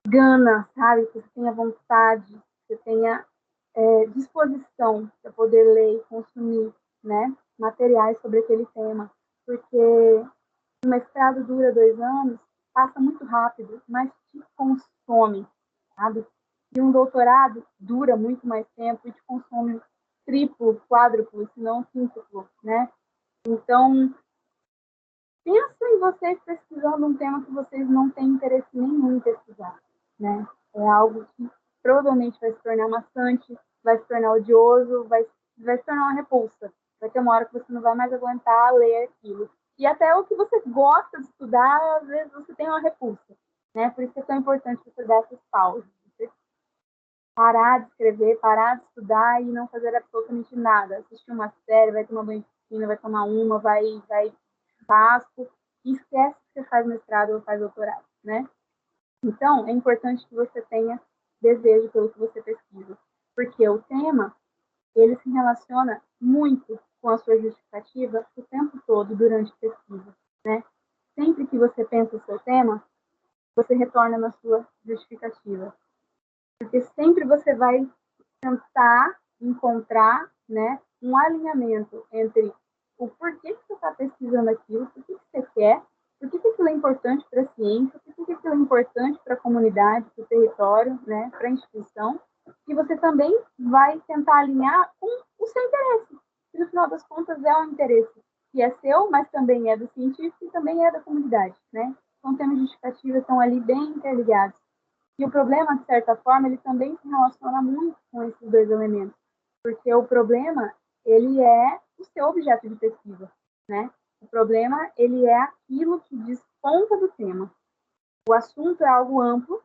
gana, sabe? Que você tenha vontade, que você tenha disposição para poder ler e consumir, né, materiais sobre aquele tema, porque o mestrado dura 2 anos, passa muito rápido, mas te consome, sabe? E um doutorado dura muito mais tempo e te consome triplo, quádruplo, se não quíntuplo, né? Então, pensa em vocês pesquisando um tema que vocês não têm interesse nenhum em pesquisar, né? É algo que provavelmente vai se tornar maçante, vai se tornar odioso, vai se tornar uma repulsa. Vai ter uma hora que você não vai mais aguentar ler aquilo. E até o que você gosta de estudar, às vezes você tem uma repulsa, né? Por isso que é tão importante você dar essas pausas. Você parar de escrever, parar de estudar e não fazer absolutamente nada. Assistir uma série, vai tomar banho de piscina, vai tomar uma, vai churrasco, e esquece que você faz mestrado ou faz doutorado, né? Então, é importante que você tenha desejo pelo que você pesquisa, porque o tema, ele se relaciona muito com a sua justificativa o tempo todo durante a pesquisa, né? Sempre que você pensa o seu tema, você retorna na sua justificativa, porque sempre você vai tentar encontrar, né, um alinhamento entre o porquê que você está pesquisando aquilo, por que você quer, por que aquilo é importante para a ciência, por que aquilo é importante para a comunidade, para o território, né, para a instituição, e você também vai tentar alinhar com o seu interesse, que no final das contas é um interesse que é seu, mas também é do científico e também é da comunidade, né? Então, temas justificativos estão ali bem interligados. E o problema, de certa forma, ele também se relaciona muito com esses dois elementos, porque o problema, ele é o seu objeto de pesquisa, né? O problema, ele é aquilo que desponta do tema. O assunto é algo amplo,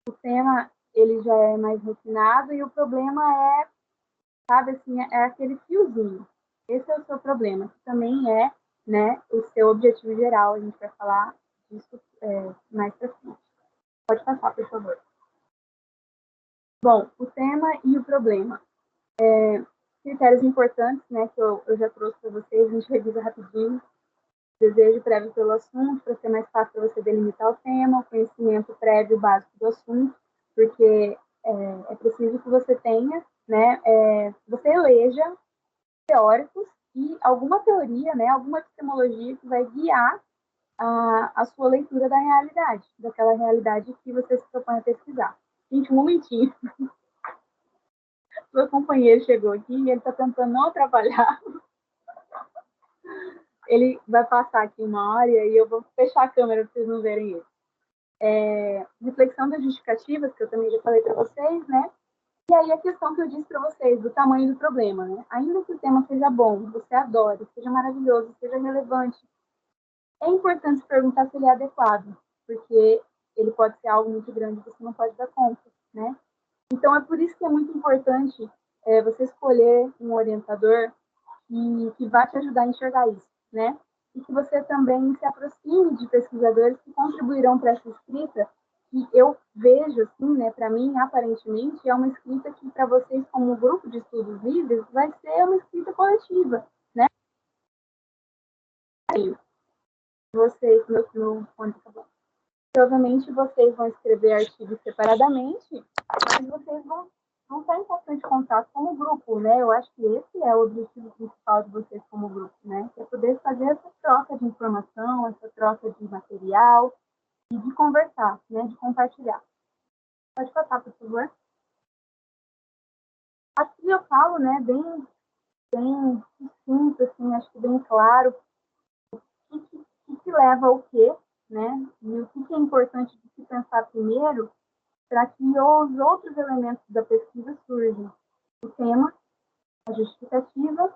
o tema, ele já é mais refinado, e o problema é, sabe assim, é aquele fiozinho. Esse é o seu problema, que também é, né, o seu objetivo geral. A gente vai falar disso mais pra frente. Pode passar, por favor. Bom, o tema e o problema. Critérios importantes, né, que eu já trouxe para vocês, a gente revisa rapidinho. Desejo prévio pelo assunto, para ser mais fácil para você delimitar o tema, o conhecimento prévio básico do assunto, porque é preciso que você tenha, né, você eleja teóricos e alguma teoria, né, alguma epistemologia que vai guiar a sua leitura da realidade, daquela realidade que você se propõe a pesquisar. Gente, um momentinho. Meu companheiro chegou aqui e ele está tentando não atrapalhar. Ele vai passar aqui uma hora e aí eu vou fechar a câmera para vocês não verem ele. Reflexão das justificativas, que eu também já falei para vocês, né? E aí a questão que eu disse para vocês, do tamanho do problema, né? Ainda que o tema seja bom, você adore, seja maravilhoso, seja relevante, é importante se perguntar se ele é adequado, porque ele pode ser algo muito grande que você não pode dar conta, né? Então é por isso que é muito importante você escolher um orientador que vai te ajudar a enxergar isso, né? E que você também se aproxime de pesquisadores que contribuirão para essa escrita, que eu vejo, assim, né, para mim, aparentemente, é uma escrita que, para vocês, como grupo de estudos livres, vai ser uma escrita coletiva, né? Vocês, meu fone acabou. Provavelmente vocês vão escrever artigos separadamente, mas vocês vão estar em constante contato como grupo, né? Eu acho que esse é o objetivo principal de vocês como grupo, né? É poder fazer essa troca de informação, essa troca de material e de conversar, né? De compartilhar. Pode passar, por favor. Aqui eu falo, né? Bem simples, assim, acho que bem claro o que leva ao quê, né? E o que é importante de se pensar primeiro para que os outros elementos da pesquisa surjam. O tema, a justificativa,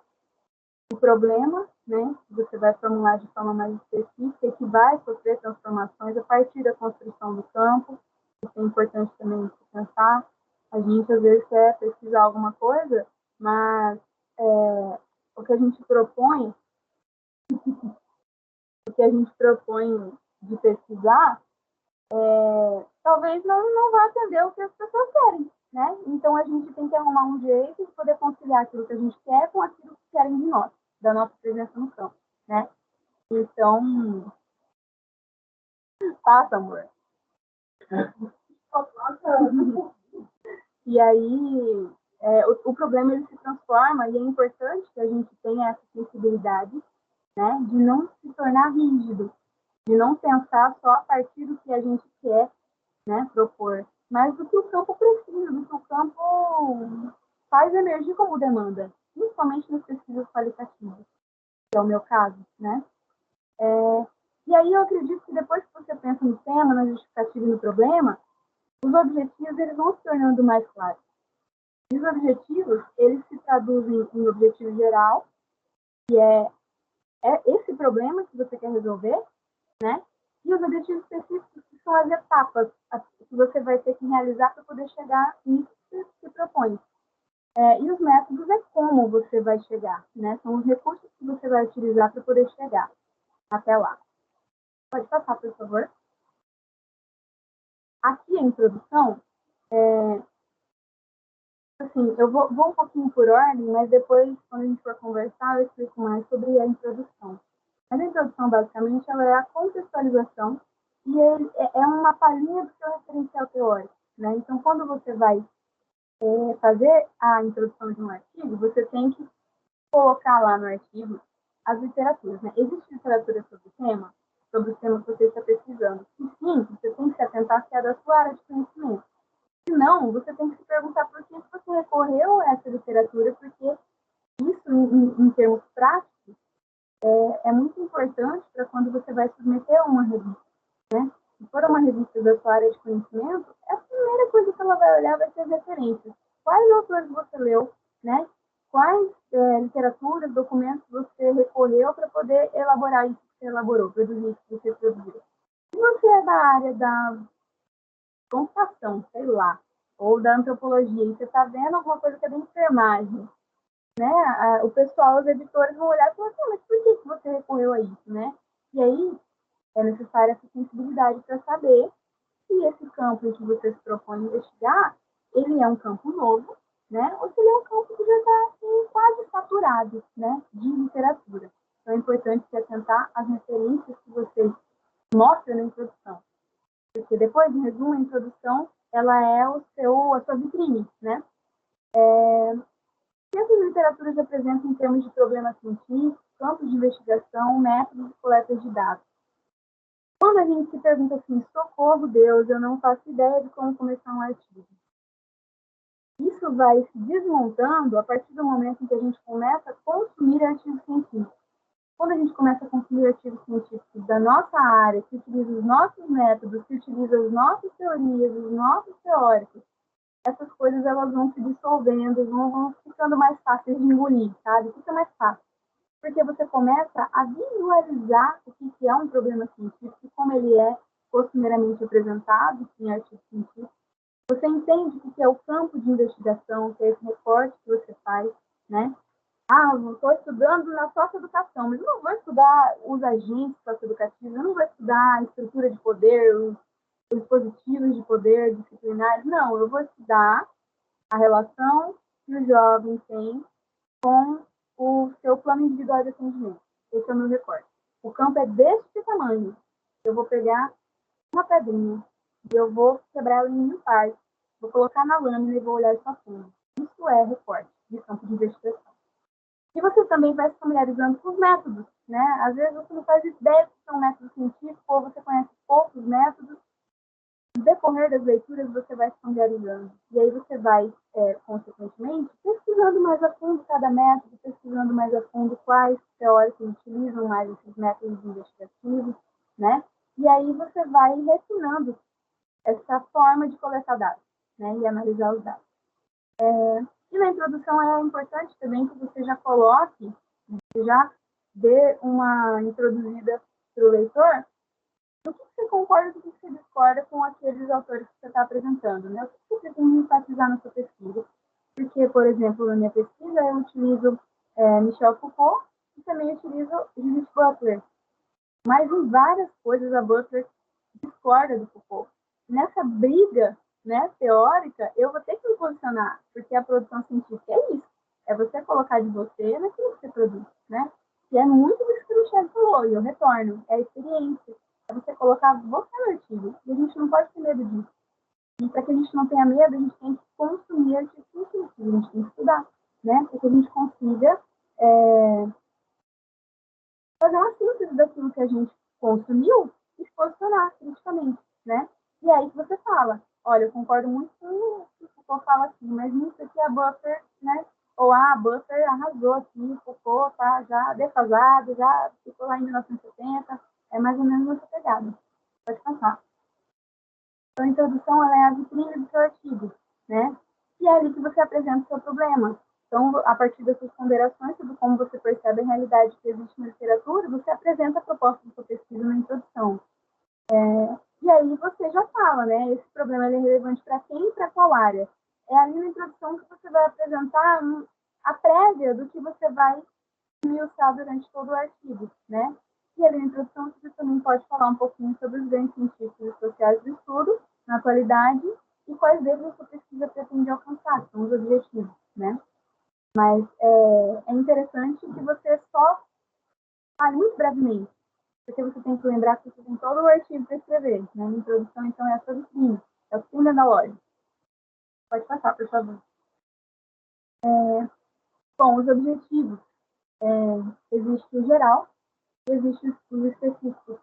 o problema, né, que você vai formular de forma mais específica e que vai sofrer transformações a partir da construção do campo. Isso é importante também se pensar. A gente, às vezes, quer pesquisar alguma coisa, mas o que a gente propõe de pesquisar talvez não vá atender o que as pessoas querem, né? Então, a gente tem que arrumar um jeito de poder conciliar aquilo que a gente quer com aquilo que querem de nós, da nossa presença no campo, né? Então, passa, amor. E aí, o problema ele se transforma e é importante que a gente tenha essa sensibilidade, né? De não se tornar rígido, de não pensar só a partir do que a gente quer, né, propor, mas do que o campo precisa, do que o campo faz emergir como demanda, principalmente nas pesquisas qualitativas, que é o meu caso, né? E aí eu acredito que depois que você pensa no tema, na justificativa e no problema, os objetivos eles vão se tornando mais claros. E os objetivos, eles se traduzem em objetivo geral, que é esse problema que você quer resolver, né? E os objetivos específicos, que são as etapas que você vai ter que realizar para poder chegar nisso que se propõe. E os métodos é como você vai chegar, né? São os recursos que você vai utilizar para poder chegar até lá. Pode passar, por favor. Aqui a introdução, assim, eu vou um pouquinho por ordem, mas depois, quando a gente for conversar, eu explico mais sobre a introdução. Mas a introdução, basicamente, ela é a contextualização e é uma palhinha do seu referencial teórico, né? Então, quando você vai fazer a introdução de um artigo, você tem que colocar lá no artigo as literaturas, né? Existe literatura sobre o tema que você está pesquisando? E sim, você tem que se atentar se é da sua área de conhecimento. Se não, você tem que se perguntar por que você recorreu a essa literatura, porque isso, em termos práticos, é muito importante para quando você vai submeter a uma revista, né? Se for uma revista da sua área de conhecimento, a primeira coisa que ela vai olhar vai ser as referências. Quais autores você leu, né? Quais literaturas, documentos você recorreu para poder elaborar isso que você elaborou, produzir isso que você produziu. Se você é da área da computação, sei lá, ou da antropologia, e você está vendo alguma coisa que é da enfermagem, né? O pessoal, os editores vão olhar e falar assim, mas por que você recorreu a isso, né? E aí é necessária essa sensibilidade para saber se esse campo em que você se propõe investigar, ele é um campo novo, né? Ou se ele é um campo que já está assim, quase saturado, né? De literatura. Então é importante se atentar às referências que você mostra na introdução. Porque depois, em resumo, a introdução, ela é a sua vitrine, né? O que essas literaturas apresentam em termos de problemas científicos, campos de investigação, métodos e coletas de dados? Quando a gente se pergunta assim, socorro, Deus, eu não faço ideia de como começar um artigo. Isso vai se desmontando a partir do momento em que a gente começa a consumir artigos científicos. Quando a gente começa a consumir artigos científicos da nossa área, que utiliza os nossos métodos, que utiliza as nossas teorias, os nossos teóricos, essas coisas elas vão se dissolvendo, vão ficando mais fáceis de engolir, sabe? Fica mais fácil. Porque você começa a visualizar o que é um problema científico e como ele é costumeiramente apresentado em artigos científicos. Você entende o que é o campo de investigação, que é esse recorte que você faz, né? Eu estou estudando na socioeducação, mas eu não vou estudar os agentes socioeducativos, eu não vou estudar a estrutura de poder, os dispositivos de poder disciplinares, não, eu vou estudar a relação que o jovem tem com o seu plano individual de atendimento. Esse é o meu recorte. O campo é deste tamanho. Eu vou pegar uma pedrinha e eu vou quebrar ela em mil partes, vou colocar na lâmina e vou olhar isso a fundo. Isso é recorte de campo de investigação. E você também vai se familiarizando com os métodos, né? Às vezes você não faz ideia que são métodos científicos ou você conhece poucos métodos. No decorrer das leituras, você vai se familiarizando. E aí você vai, consequentemente, pesquisando mais a fundo cada método, pesquisando mais a fundo quais teóricos utilizam mais esses métodos investigativos, né? E aí você vai refinando essa forma de coletar dados, né? E analisar os dados. E na introdução é importante também que você já coloque, já dê uma introduzida para o leitor, do que você concorda e do que você discorda com aqueles autores que você está apresentando, né? O que você pretende enfatizar na sua pesquisa? Porque, por exemplo, na minha pesquisa eu utilizo Michel Foucault e também utilizo Judith Butler. Mas em várias coisas a Butler discorda do Foucault. Nessa briga, né, teórica, eu vou ter que me posicionar, porque a produção científica é isso. É você colocar de você naquilo que você produz, né? E é muito isso que o Michel falou, e eu retorno. É a experiência. É você colocar você no artigo. E a gente não pode ter medo disso. E para que a gente não tenha medo, a gente tem que consumir artigos científicos, a gente tem que estudar, né? Para que a gente consiga fazer uma síntese daquilo que a gente consumiu e se posicionar criticamente, né? E aí que você fala, olha, eu concordo muito com o que o Foucault fala aqui, mas nisso aqui a Butler, né? Ou a Butler arrasou aqui, o Foucault tá já defasado, já ficou lá em 1970, é mais ou menos essa pegada. Pode passar. Então, a introdução ela é a vitrine do seu artigo, né? E é ali que você apresenta o seu problema. Então, a partir das suas ponderações sobre como você percebe a realidade que existe na literatura, você apresenta a proposta da sua pesquisa na introdução. E aí você já fala, né? Esse problema é relevante para quem e para qual área. É ali na introdução que você vai apresentar a prévia do que você vai esmiuçar durante todo o artigo, né? E ali na introdução você também pode falar um pouquinho sobre os ganhos científicos e sociais do estudo na atualidade e quais deles a sua pesquisa pretende alcançar, são os objetivos, né? Mas é interessante que você só fale muito brevemente, porque você tem que lembrar que você tem todo o artigo para escrever, né? Na introdução, então, é a sua vitrine, é o fim da loja. Pode passar, por favor. Bom, os objetivos. Existe o geral e existe os específicos.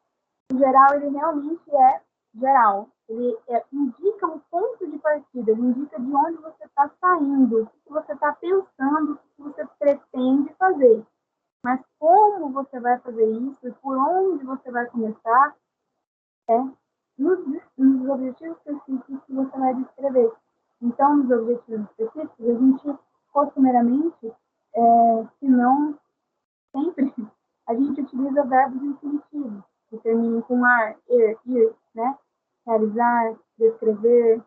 O geral, ele realmente é geral. Ele indica um ponto de partida, ele indica de onde você está saindo, o que você está pensando, o que você pretende fazer. Mas como você vai fazer isso e por onde você vai começar, nos objetivos específicos que você vai descrever. Então, nos objetivos específicos, a gente, costumeiramente, se não sempre, a gente utiliza verbos infinitivos, que terminam com ar, ir, né? Realizar, descrever,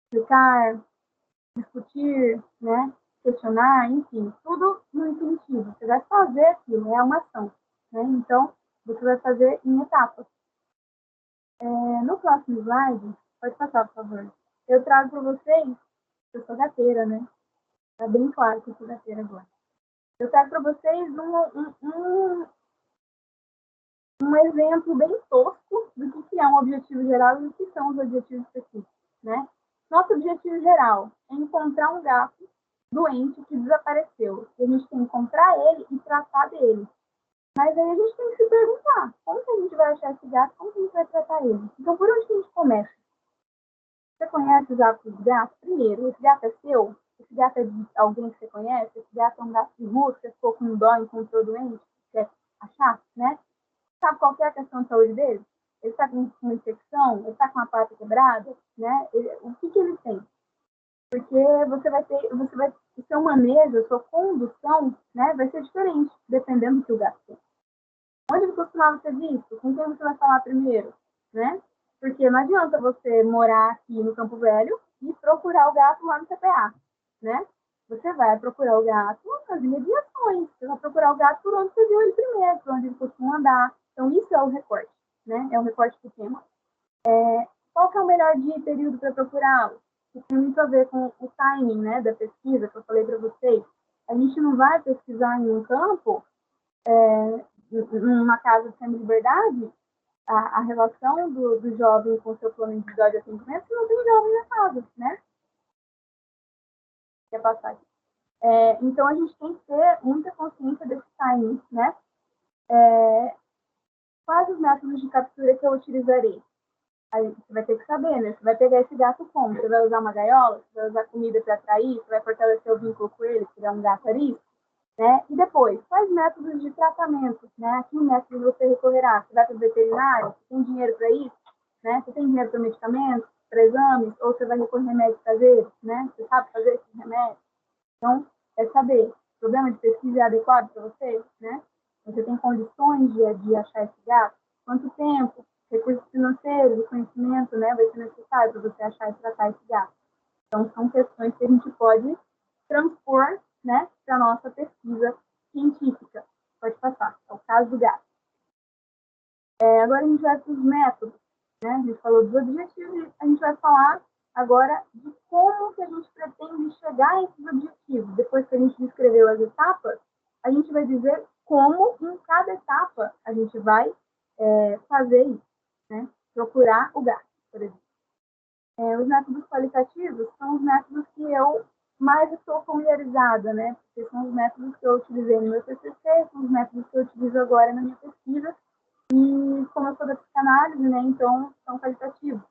explicar, discutir, né? Questionar, enfim, tudo no infinitivo. Você vai fazer aquilo, é uma ação, né? Então, você vai fazer em etapas. No próximo slide, pode passar, por favor. Eu trago para vocês, eu sou gateira, né? Tá bem claro que eu sou gateira agora. Eu trago para vocês um exemplo bem tosco do que é um objetivo geral e o que são os objetivos específicos, né? Nosso objetivo geral é encontrar um gato doente que desapareceu. E a gente tem que encontrar ele e tratar dele. Mas aí a gente tem que se perguntar, como que a gente vai achar esse gato, como que a gente vai tratar ele? Então, por onde que a gente começa? Você conhece os hábitos do gato? Primeiro, esse gato é seu? Esse gato é de alguém que você conhece? Esse gato é um gato de rua que você ficou com dó e encontrou doente? Quer achar, né? Sabe qual que é a questão de saúde dele? Ele está com uma infecção? Ele está com a pata quebrada? Né? O que ele tem? Porque o seu manejo, a sua condução, né, vai ser diferente, dependendo do que o gato tem. Onde ele costumava ser visto? Com quem você vai falar primeiro? Né? Porque não adianta você morar aqui no Campo Velho e procurar o gato lá no CPA, né? Você vai procurar o gato nas imediações. Você vai procurar o gato por onde você viu ele primeiro, por onde ele costuma andar. Então, isso é o recorte, né? É o recorte do tema. Qual que é o melhor dia e período para procurá-lo? Isso tem muito a ver com o timing, né, da pesquisa que eu falei para vocês. A gente não vai pesquisar em um campo, numa casa de semi-liberdade, a relação do jovem com o seu plano individual de atendimento, não tem jovem na casa, né? Quer passar aqui. Então, a gente tem que ter muita consciência desse timing, né? Quais os métodos de captura que eu utilizarei? Aí você vai ter que saber, né? Você vai pegar esse gato como? Você vai usar uma gaiola? Você vai usar comida para atrair? Você vai fortalecer o vínculo com ele, que é um gato arisco? Né? E depois, quais métodos de tratamento? Né? A que método você recorrerá? Você vai para o veterinário? Você tem dinheiro para isso? Né? Você tem dinheiro para medicamentos, para exames? Ou você vai recorrer a remédios caseiros? Né? Você sabe fazer esses remédios? Então, é saber. O programa de pesquisa é adequado para você? Né? Você tem condições de achar esse gato? Quanto tempo? Recursos financeiros, o conhecimento, né, vai ser necessário para você achar e tratar esse gato. Então, são questões que a gente pode transpor, né, para a nossa pesquisa científica. Pode passar, é o caso do gato. Agora a gente vai para os métodos, né? A gente falou dos objetivos e a gente vai falar agora de como que a gente pretende chegar a esses objetivos. Depois que a gente descreveu as etapas, a gente vai dizer como em cada etapa a gente vai fazer isso, né? Procurar o gato, por exemplo. Os métodos qualitativos são os métodos que eu mais estou familiarizada, né? Porque são os métodos que eu utilizei no meu TCC, são os métodos que eu utilizo agora na minha pesquisa. E como eu sou da psicanálise, né? Então, são qualitativos.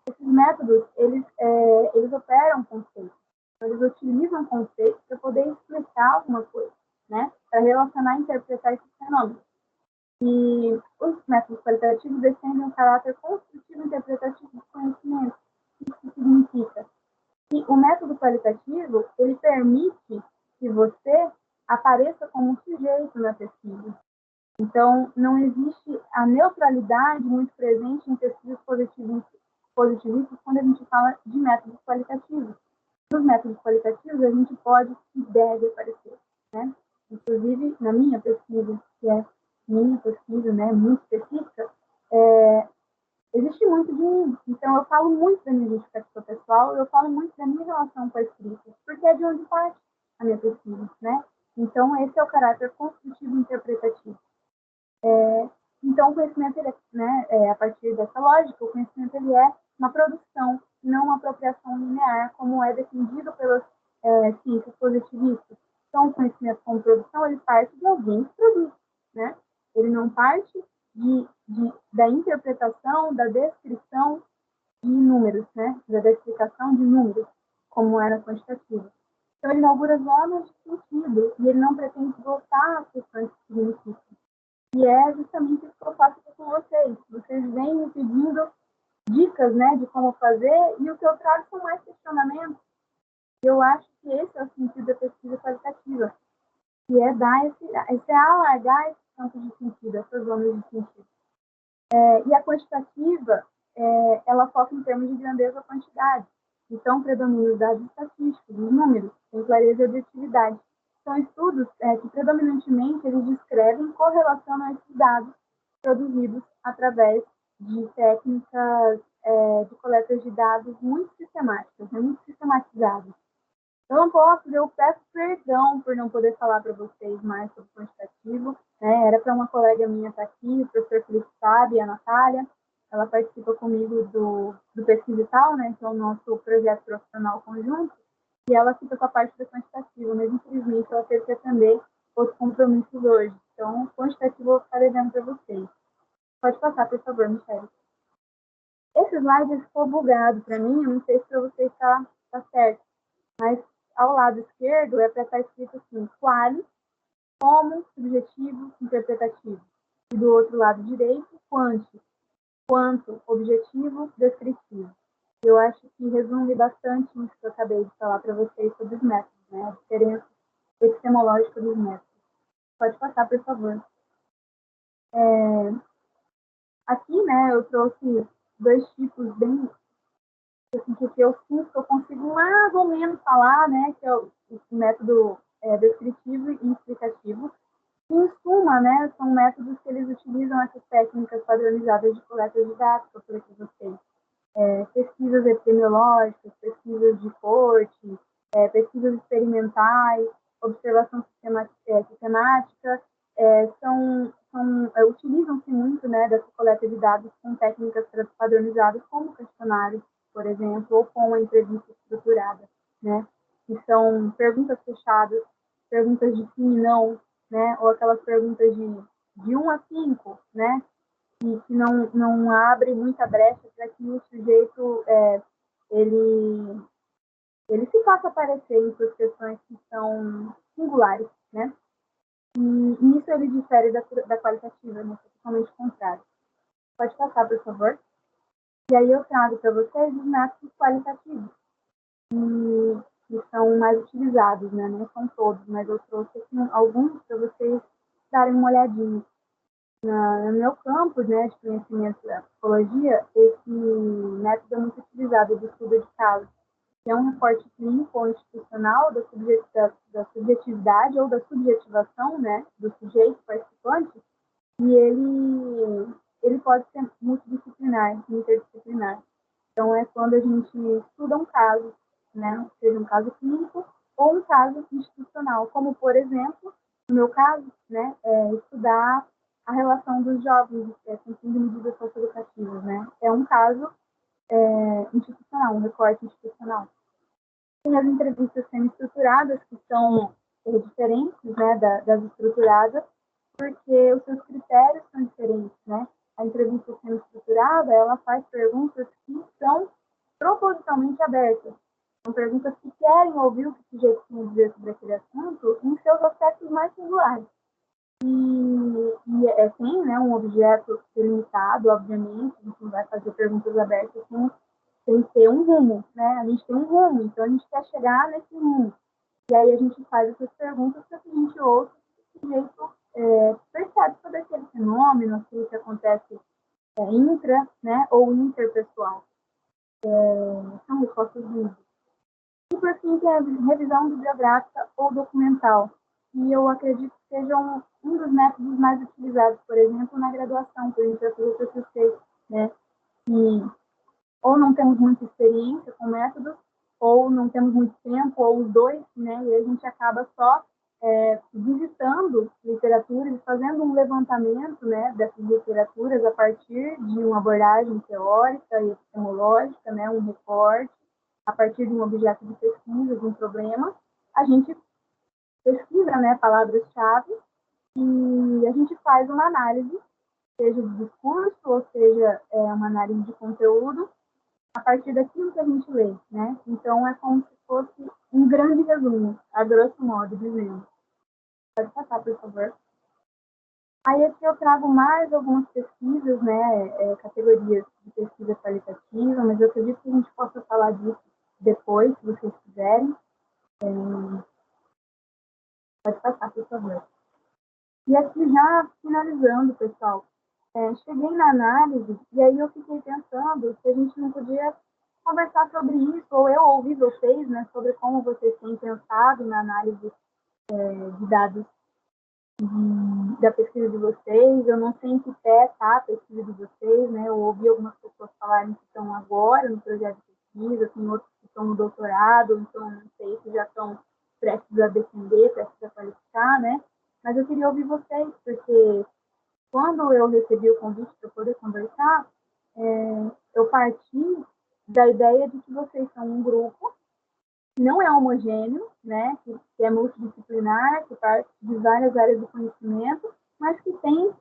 Esses métodos, eles operam conceitos. Eles utilizam conceitos para poder explicar alguma coisa, né? Para relacionar e interpretar esses fenômenos. E os métodos qualitativos defendem um caráter construtivo e interpretativo do conhecimento. Isso significa que o método qualitativo, ele permite que você apareça como um sujeito na pesquisa. Então, não existe a neutralidade muito presente em pesquisas positivistas quando a gente fala de métodos qualitativos. Nos métodos qualitativos, a gente pode e deve aparecer, né? Inclusive, na minha pesquisa, que é minha pesquisa, né, muito específica, existe muito de mim. Então, eu falo muito da minha justificativa pessoal, eu falo muito da minha relação com a escrita, porque é de onde parte a minha pesquisa, né? Então, esse é o caráter construtivo e interpretativo. Então, o conhecimento, a partir dessa lógica, o conhecimento ele é uma produção, não uma apropriação linear, como é defendido pelas ciências positivistas. Então, o conhecimento como produção, ele parte de alguém que produz, né? Ele não parte da interpretação, da descrição de números, né? Da descrição de números, como era quantitativo. Então, ele inaugura zonas de sentido e ele não pretende voltar às questões que significam. E é justamente isso que eu faço aqui com vocês. Vocês vêm me pedindo dicas, né, de como fazer, e o que eu trago são mais questionamentos. Eu acho que esse é o sentido da pesquisa qualitativa, que é dar alargar esse campo de sentido, essas zonas de sentido. E a quantitativa, ela foca em termos de grandeza ou quantidade. Então, predomina os dados estatísticos, os números, tem clareza e objetividade. São estudos que, predominantemente, eles descrevem e correlacionam esses dados produzidos através de técnicas de coleta de dados muito sistemáticas, né, muito sistematizadas. Eu peço perdão por não poder falar para vocês mais sobre quantitativo. Né? Era para uma colega minha estar aqui, o professor Felipe Sabe, a Natália. Ela participa comigo do Pesquisa e Tal, né? Que é o nosso projeto profissional conjunto. E ela fica com a parte da quantitativa, mas infelizmente ela teve que atender outros compromissos hoje. Então, quantitativo eu vou ficar devendo para vocês. Pode passar, por favor, Michele. Esse slide ficou bugado para mim, eu não sei se para você está certo, mas ao lado esquerdo é para estar escrito assim, quali, como, subjetivo, interpretativo. E do outro lado direito, quanti, quanto, objetivo, descritivo. Eu acho que resume bastante isso que eu acabei de falar para vocês sobre os métodos, né? A diferença epistemológica dos métodos. Pode passar, por favor. Aqui, né, eu trouxe 2 tipos bem, assim, que eu sinto que eu consigo mais ou menos falar, né, que é o método descritivo e explicativo. Em suma, né, são métodos que eles utilizam essas técnicas padronizadas de coleta de dados, que eu falei para vocês. Pesquisas epidemiológicas, pesquisas de corte, pesquisas experimentais, observação sistemática, utilizam-se muito, né, dessa coleta de dados com técnicas padronizadas, como questionários, por exemplo, ou com a entrevista estruturada, né, que são perguntas fechadas, perguntas de sim e não, né, ou aquelas perguntas de 1 a 5, né, que não abre muita brecha para que o sujeito ele se faça aparecer em suas questões que são singulares, né? E nisso ele difere da qualitativa, né? É totalmente contrário. Pode passar, por favor. E aí eu trago para vocês os métodos qualitativos, que são mais utilizados, né? Não são todos, mas eu trouxe aqui alguns para vocês darem uma olhadinha. No meu campo, né, de conhecimento da psicologia, esse método é muito utilizado de estudo de caso, que é um recorte clínico ou institucional da subjetividade ou da subjetivação, né, do sujeito participante, e ele pode ser multidisciplinar, interdisciplinar. Então, é quando a gente estuda um caso, né, seja um caso clínico ou um caso institucional, como, por exemplo, no meu caso, né, estudar a relação dos jovens cumprindo medidas socioeducativas, né? É um caso institucional, um recorte institucional. Tem as entrevistas semi-estruturadas, que são diferentes, né, das estruturadas, porque os seus critérios são diferentes, né? A entrevista semi-estruturada, ela faz perguntas que são propositalmente abertas. São perguntas que querem ouvir o que o sujeito tem a dizer sobre aquele assunto em seus aspectos mais singulares. E tem, né, um objeto delimitado, obviamente, a gente não vai fazer perguntas abertas sem ter um rumo, né? A gente tem um rumo, então a gente quer chegar nesse rumo. E aí a gente faz essas perguntas para que a gente ouça o sujeito percebe sobre aquele fenômeno, aquilo que acontece intra, né, ou interpessoal. São respostas livres. E, por fim, tem a revisão bibliográfica ou documental, que eu acredito que seja um dos métodos mais utilizados, por exemplo, na graduação, que a gente vai fazer o TCC, né? E ou não temos muita experiência com métodos, ou não temos muito tempo, ou os dois, né? E a gente acaba só visitando literaturas e fazendo um levantamento, né, dessas literaturas a partir de uma abordagem teórica e epistemológica, né, um recorte, a partir de um objeto de pesquisa, de um problema, a gente pesquisa, né, palavras-chave e a gente faz uma análise, seja de discurso, ou seja, uma análise de conteúdo, a partir daquilo que a gente lê, né? Então, é como se fosse um grande resumo, a grosso modo, dizendo. Pode passar, por favor. Aí aqui eu trago mais algumas pesquisas, né, categorias de pesquisa qualitativa, mas eu acredito que a gente possa falar disso depois, se vocês quiserem. Pode passar, por favor. E aqui já finalizando, pessoal, cheguei na análise e aí eu fiquei pensando se a gente não podia conversar sobre isso, ou eu ouvir vocês, né, sobre como vocês têm pensado na análise de dados da pesquisa de vocês. Eu não sei em que pé está a pesquisa de vocês, né? Eu ouvi algumas pessoas falarem que estão agora no projeto de pesquisa, tem outros que estão no doutorado, então não sei se já estão prestes a defender, prestes a qualificar, né? Mas eu queria ouvir vocês, porque quando eu recebi o convite para poder conversar, eu parti da ideia de que vocês são um grupo não é homogêneo, né, que é multidisciplinar, que parte de várias áreas do conhecimento, mas que tem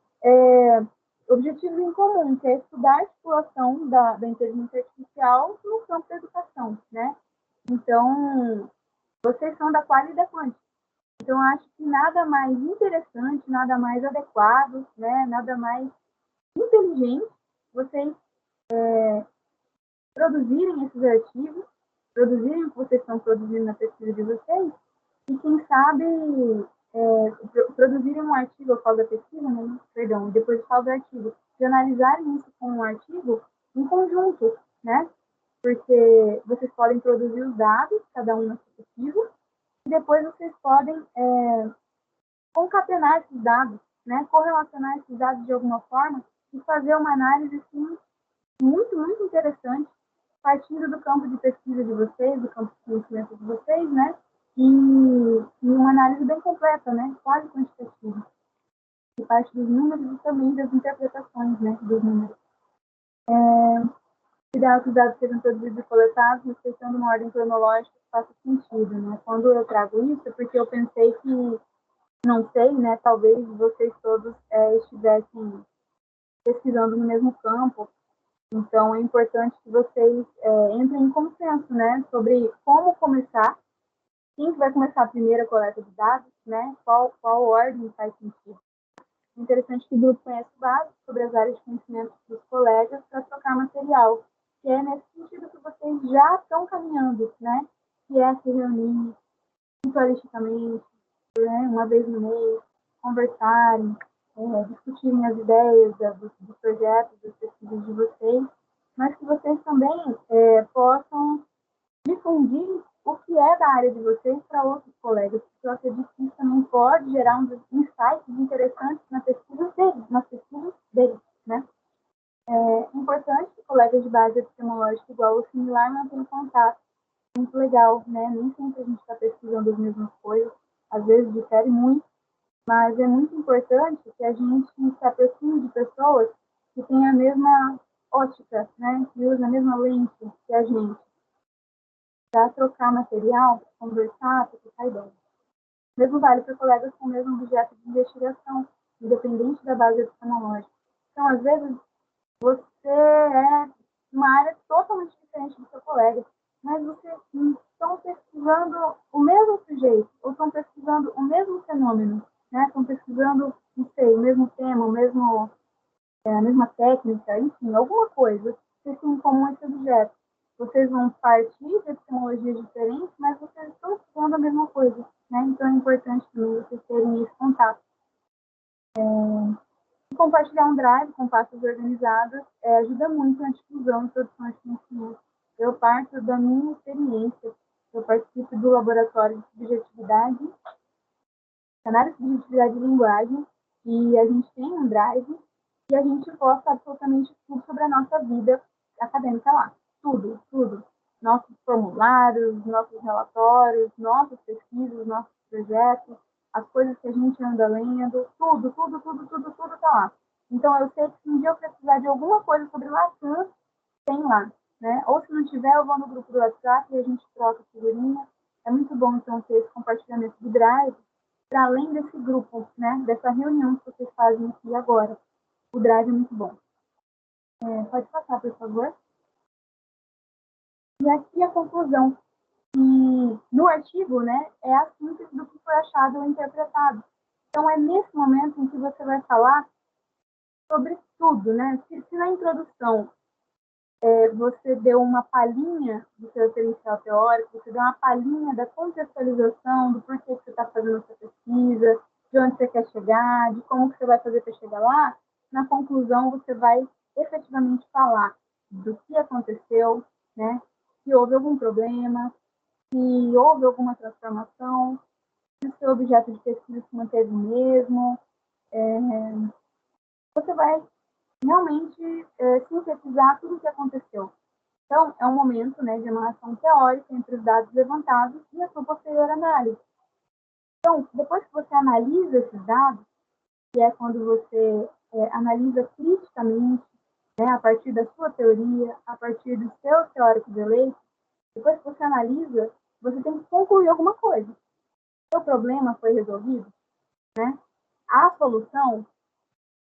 objetivos em comum, que é estudar a articulação da inteligência artificial no campo da educação, né? Então, vocês são da qual e da quântica. Então, acho que nada mais interessante, nada mais adequado, né? Nada mais inteligente vocês produzirem esses artigos, produzirem o que vocês estão produzindo na pesquisa de vocês, e quem sabe produzirem um artigo, eu falo da pesquisa, né? Perdão, depois eu falo do artigo, de analisarem isso como um artigo em conjunto, né? Porque vocês podem produzir os dados, cada um na sua pesquisa, e depois vocês podem concatenar esses dados, né? Correlacionar esses dados de alguma forma e fazer uma análise assim, muito, muito interessante, partindo do campo de pesquisa de vocês, do campo de conhecimento de vocês, né? E uma análise bem completa, né? Quase quantitativa. Que parte dos números e também das interpretações, né? Dos números. Ideal que os dados sejam produzidos e coletados, respeitando uma ordem cronológica que faça sentido, né? Quando eu trago isso, é porque eu pensei que, não sei, né? Talvez vocês todos estivessem pesquisando no mesmo campo. Então, é importante que vocês entrem em consenso, né? Sobre como começar, quem vai começar a primeira coleta de dados, né? Qual ordem faz sentido. É interessante que o grupo conheça o básico sobre as áreas de conhecimento dos colegas para trocar material, que é nesse sentido que vocês já estão caminhando, né? Que é se reunir ritualisticamente, né? Uma vez no mês, conversarem, discutirem as ideias dos projetos, das pesquisas de vocês, mas que vocês também possam difundir o que é da área de vocês para outros colegas, porque eu acredito que isso também pode gerar uns insights interessantes nas pesquisas deles, né? É importante que colegas de base epistemológica igual ou similar mantenham contato. Muito legal, né? Nem sempre a gente está pesquisando as mesmas coisas, às vezes difere muito, mas é muito importante que a gente se aproxime de pessoas que têm a mesma ótica, né? Que usam a mesma lente que a gente, para trocar material, para conversar, para trocar ideias. O mesmo vale para colegas com o mesmo objeto de investigação, independente da base epistemológica. Então, às vezes, você é uma área totalmente diferente do seu colega, mas vocês estão pesquisando o mesmo sujeito, ou estão pesquisando o mesmo fenômeno, né? Estão pesquisando, não sei, o mesmo tema, a mesma técnica, enfim, alguma coisa. Vocês têm em comum esse objeto. Vocês vão partir de epistemologias diferentes, mas vocês estão estudando a mesma coisa, né? Então é importante também vocês terem esse contato. Compartilhar um drive com pastas organizadas ajuda muito na difusão e produção de conhecimento. Eu parto da minha experiência. Eu participo do laboratório de subjetividade, análise de subjetividade e linguagem, e a gente tem um drive e a gente posta absolutamente tudo sobre a nossa vida acadêmica lá. Tudo, tudo. Nossos formulários, nossos relatórios, nossas pesquisas, nossos projetos, as coisas que a gente anda lendo, tudo tá lá. Então, eu sei que se um dia eu precisar de alguma coisa sobre Lacan, tem lá, né? Ou se não tiver, eu vou no grupo do WhatsApp e a gente troca figurinha. É muito bom, então, ter esse compartilhamento de drive, para além desse grupo, né? Dessa reunião que vocês fazem aqui agora. O drive é muito bom. Pode passar, por favor. E aqui a conclusão. E no artigo, né, é a síntese do que foi achado ou interpretado. Então, é nesse momento em que você vai falar sobre tudo, né? Se na introdução você deu uma palhinha do seu referencial teórico, você deu uma palhinha da contextualização, do porquê que você está fazendo essa pesquisa, de onde você quer chegar, de como que você vai fazer para chegar lá, na conclusão você vai efetivamente falar do que aconteceu, né? Se houve algum problema, se houve alguma transformação, se o seu objeto de pesquisa se manteve o mesmo. Você vai realmente sintetizar tudo o que aconteceu. Então, é um momento, né, de amarração teórica entre os dados levantados e a sua posterior análise. Então, depois que você analisa esses dados, que é quando você analisa criticamente, né, a partir da sua teoria, a partir do seu teórico de eleito, depois que você analisa, você tem que concluir alguma coisa. O seu problema foi resolvido, né? A solução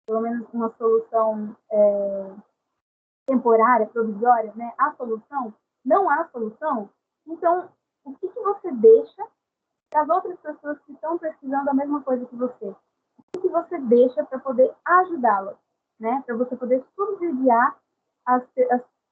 pelo menos uma solução temporária, provisória, né? A solução, não há solução, então o que você deixa para as outras pessoas que estão precisando da mesma coisa que você? O que você deixa para poder ajudá-las, né? Para você poder subsidiar as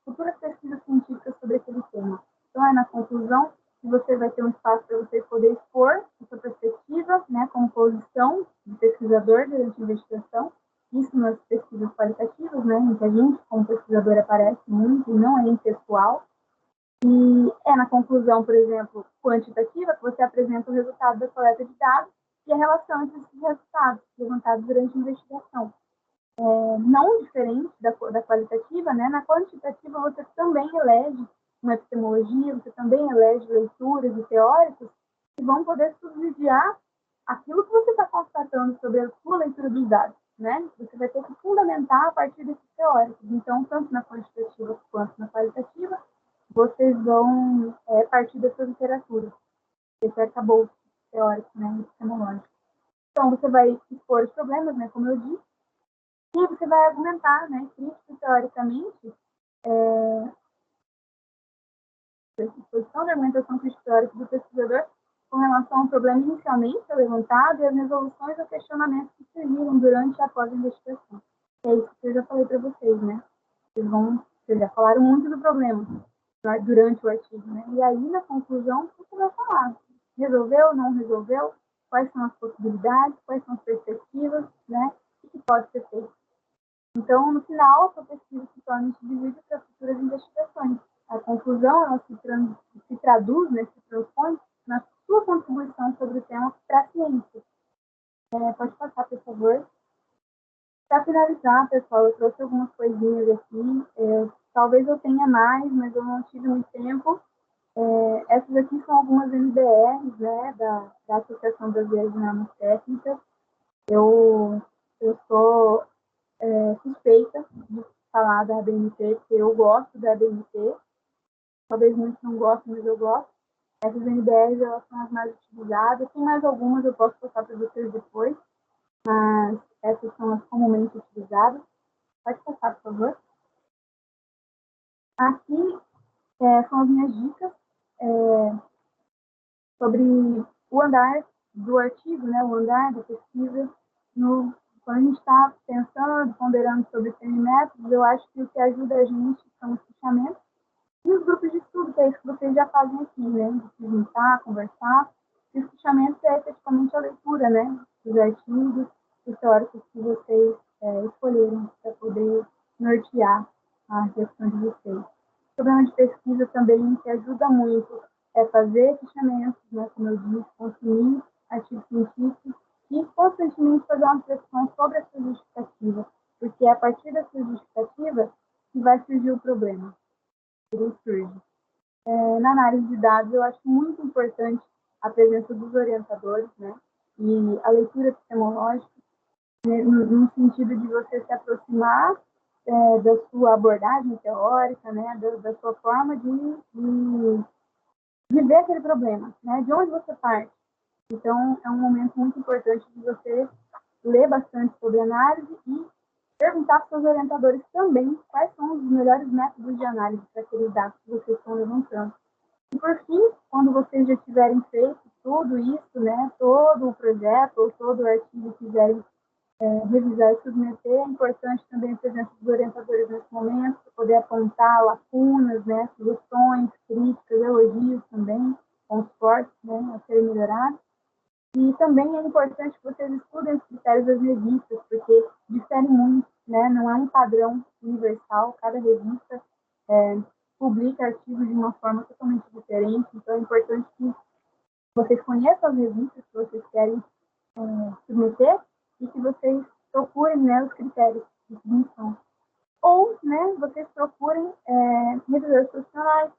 futuras pesquisas científicas sobre aquele tema. Então, é na conclusão que você vai ter um espaço para você poder expor a sua perspectiva, né, como posição de pesquisador durante a investigação, isso nas pesquisas qualitativas, né, em que a gente, como pesquisador, aparece muito e não é impessoal. E é na conclusão, por exemplo, quantitativa, que você apresenta o resultado da coleta de dados e a relação entre esses resultados levantados durante a investigação. Não diferente da qualitativa, né? Na quantitativa você também elege uma epistemologia, você também elege leituras e teóricos que vão poder subsidiar aquilo que você está constatando sobre a sua leitura dos dados, né? Você vai ter que fundamentar a partir desses teóricos. Então, tanto na quantitativa quanto na qualitativa, vocês vão partir das suas literaturas. Esse arcabouço teórico, né? Epistemológico. Então, você vai expor os problemas, né? Como eu disse, e você vai argumentar, né, crítica e teoricamente, a exposição da argumentação crítica teórica do pesquisador com relação ao problema inicialmente levantado e as resoluções ou questionamentos que surgiram durante e após a investigação. É isso que eu já falei para vocês, né? Vocês já falaram muito do problema durante o artigo, né? E aí, na conclusão, você vai falar, resolveu, não resolveu, quais são as possibilidades, quais são as perspectivas, né? O que pode ser feito. Então, no final, a sua pesquisa se torna invisível para futuras investigações. A conclusão, ela se traduz, né, se transpõe na sua contribuição sobre o tema para a ciência. Pode passar, por favor. Para finalizar, pessoal, eu trouxe algumas coisinhas aqui. Talvez eu tenha mais, mas eu não tive muito tempo. Essas aqui são algumas MBRs, né, da Associação Brasileira de Normas Técnicas. Eu sou suspeita de falar da ABNT, porque eu gosto da ABNT. Talvez muitos não gostem, mas eu gosto. Essas MBRs, elas são as mais utilizadas. Tem mais algumas, eu posso passar para vocês depois, mas essas são as comumente utilizadas. Pode passar, por favor. Aqui são as minhas dicas sobre o andar do artigo, né, o andar da pesquisa. Quando a gente está pensando, ponderando sobre semimétodos, eu acho que o que ajuda a gente são os fichamentos e os grupos de estudo, que é isso que vocês já fazem aqui, né? De se juntar, conversar. E os fichamentos é efetivamente a leitura, né? Dos artigos, dos teóricos que vocês escolheram para poder nortear a reflexão de vocês. O programa de pesquisa também que ajuda muito é fazer fichamentos, né? Como eu disse, consumir artigos científicos e constantemente fazer uma reflexão sobre a sua justificativa, porque é a partir da sua justificativa que vai surgir o problema. Ele surge. Na análise de dados, eu acho muito importante a presença dos orientadores, né? E a leitura epistemológica, né? No sentido de você se aproximar da sua abordagem teórica, né? Da sua forma de ver aquele problema, né? De onde você parte. Então, é um momento muito importante de você ler bastante sobre análise e perguntar para os seus orientadores também quais são os melhores métodos de análise para aqueles dados que vocês estão levantando. E, por fim, quando vocês já tiverem feito tudo isso, né, todo o projeto ou todo o artigo que quiserem revisar e submeter, é importante também a presença dos orientadores nesse momento, para poder apontar lacunas, né, sugestões, críticas, elogios também, pontos fortes, né, a serem melhorados. E também é importante que vocês estudem os critérios das revistas, porque diferem muito, né? Não é um padrão universal, cada revista publica artigos de uma forma totalmente diferente, então é importante que vocês conheçam as revistas que vocês querem submeter e que vocês procurem, né, os critérios de submissão. Ou, né, vocês procurem revisores profissionais,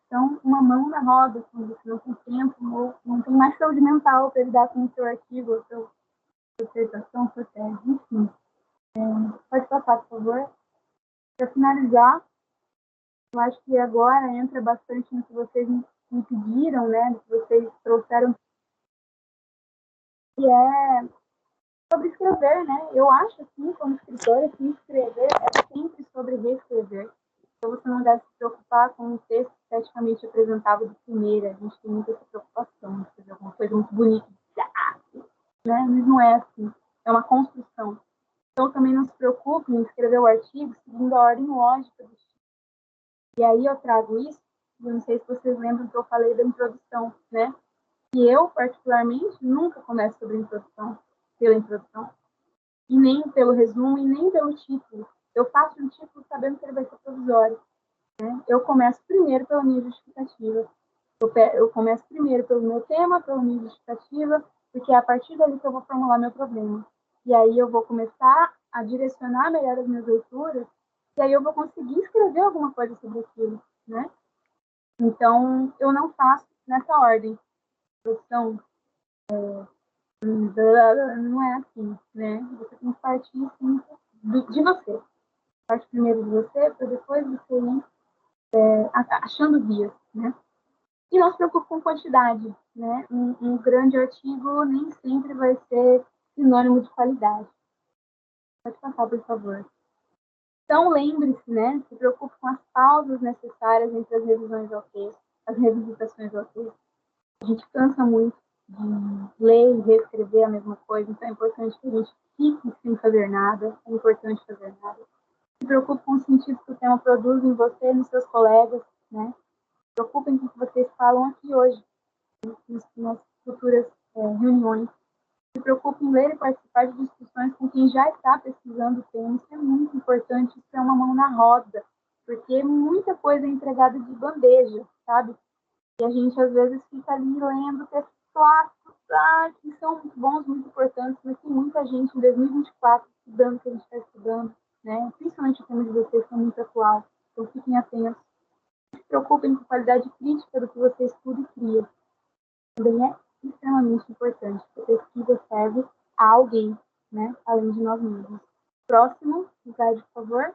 então, uma mão na roda, quando você não tem tempo, ou não tem mais saúde mental para lidar com o seu artigo, a sua dissertação, sua tese, enfim. Pode passar, por favor. Para finalizar, eu acho que agora entra bastante no que vocês me pediram, né, no que vocês trouxeram, que é sobre escrever, né? Eu acho, assim, como escritora, que escrever é sempre sobre reescrever. Então, você não deve se preocupar com um texto esteticamente apresentável de primeira. A gente tem muita essa preocupação de fazer alguma coisa muito bonita, né? Mas não é assim. É uma construção. Então, também não se preocupe em escrever o artigo seguindo a ordem lógica do estilo. E aí eu trago isso, eu não sei se vocês lembram que eu falei da introdução, né? E eu, particularmente, nunca começo pela introdução. E nem pelo resumo, e nem pelo título. Eu faço um título sabendo que ele vai ser provisório. Né? Eu começo primeiro pela minha justificativa. Eu começo primeiro pelo meu tema, pela minha justificativa, porque é a partir dali que eu vou formular meu problema. E aí eu vou começar a direcionar melhor as minhas leituras, e aí eu vou conseguir escrever alguma coisa sobre aquilo, né? Então, eu não faço nessa ordem. Produção, não é assim, né? Você tem que partir assim, de você. Parte primeiro de você, para depois você ir achando vias, né? E não se preocupe com quantidade, né? Um grande artigo nem sempre vai ser sinônimo de qualidade. Pode passar, por favor. Então, lembre-se, né? Se preocupe com as pausas necessárias entre as revisões ao texto, as revisitações ao texto. A gente cansa muito de ler e reescrever a mesma coisa, então é importante que a gente fique sem fazer nada, é importante fazer nada. Se preocupe com o sentido que o tema produz em você e nos seus colegas, né? Se preocupem com o que vocês falam aqui hoje, nas futuras reuniões. Se preocupe em ler e participar de discussões com quem já está pesquisando o tema. Isso é muito importante, isso é uma mão na roda, porque muita coisa é entregada de bandeja, sabe? E a gente, às vezes, fica ali lendo textos clássicos, que são muito bons, muito importantes, mas tem muita gente em 2024 estudando o que a gente está estudando, né? Principalmente o tema de vocês, que é muito atual. Então, fiquem atentos. Se preocupem com a qualidade crítica do que você estuda e cria. Também é extremamente importante, porque a pesquisa serve a alguém, né? Além de nós mesmos. Próximo slide, por favor.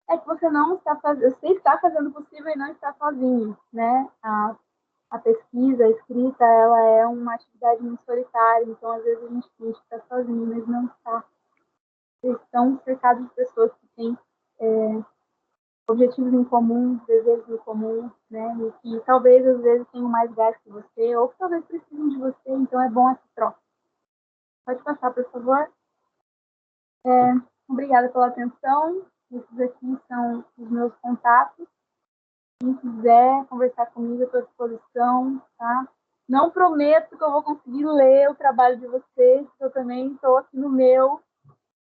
É que você não está fazendo, você está fazendo o possível e não está sozinho, né? A pesquisa, a escrita, ela é uma atividade muito solitária, então às vezes a gente finge que está sozinho, mas não está. Eles estão cercados de pessoas que têm objetivos em comum, desejos em comum, né? E que talvez às vezes tenham mais gás que você, ou que talvez precisem de você, então é bom essa troca. Pode passar, por favor. Obrigada pela atenção. Esses aqui são os meus contatos. Quem quiser conversar comigo, eu estou à disposição, tá? Não prometo que eu vou conseguir ler o trabalho de vocês, porque eu também estou aqui no meu,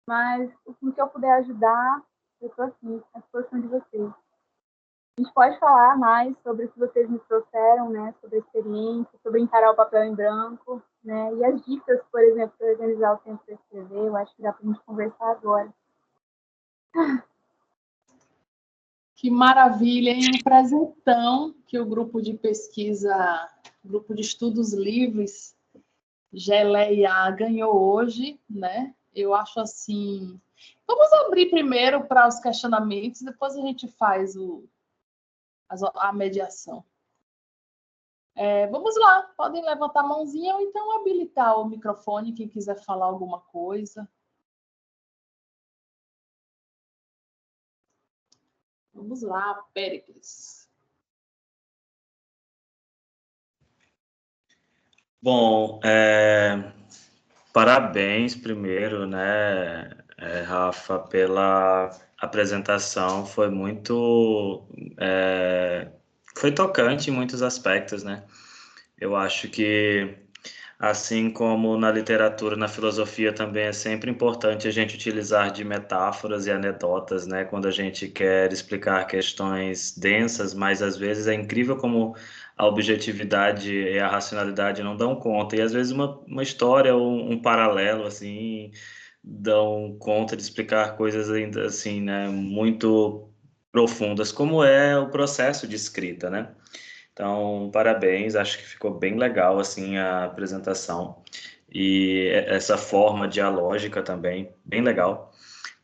mas no que eu puder ajudar, eu estou aqui, à disposição de vocês. A gente pode falar mais sobre o que vocês me trouxeram, né? Sobre a experiência, sobre encarar o papel em branco, né? E as dicas, por exemplo, para organizar o tempo para escrever, eu acho que dá para a gente conversar agora.
Que maravilha, hein? Um presentão que o grupo de pesquisa, grupo de estudos livres, Geleia, ganhou hoje, né? Eu acho assim. Vamos abrir primeiro para os questionamentos, depois a gente faz a mediação. Vamos lá, podem levantar a mãozinha ou então habilitar o microfone, quem quiser falar alguma coisa. Vamos lá, Péricles.
Bom, parabéns primeiro, né, Rafa, pela apresentação. Foi muito, foi tocante em muitos aspectos, né? Eu acho que, assim como na literatura, na filosofia também é sempre importante a gente utilizar de metáforas e anedotas, né? Quando a gente quer explicar questões densas, mas às vezes é incrível como a objetividade e a racionalidade não dão conta. E às vezes uma história ou um paralelo, assim, dão conta de explicar coisas ainda assim, né? Muito profundas, como é o processo de escrita, né? Então, parabéns, acho que ficou bem legal assim a apresentação e essa forma dialógica também, bem legal.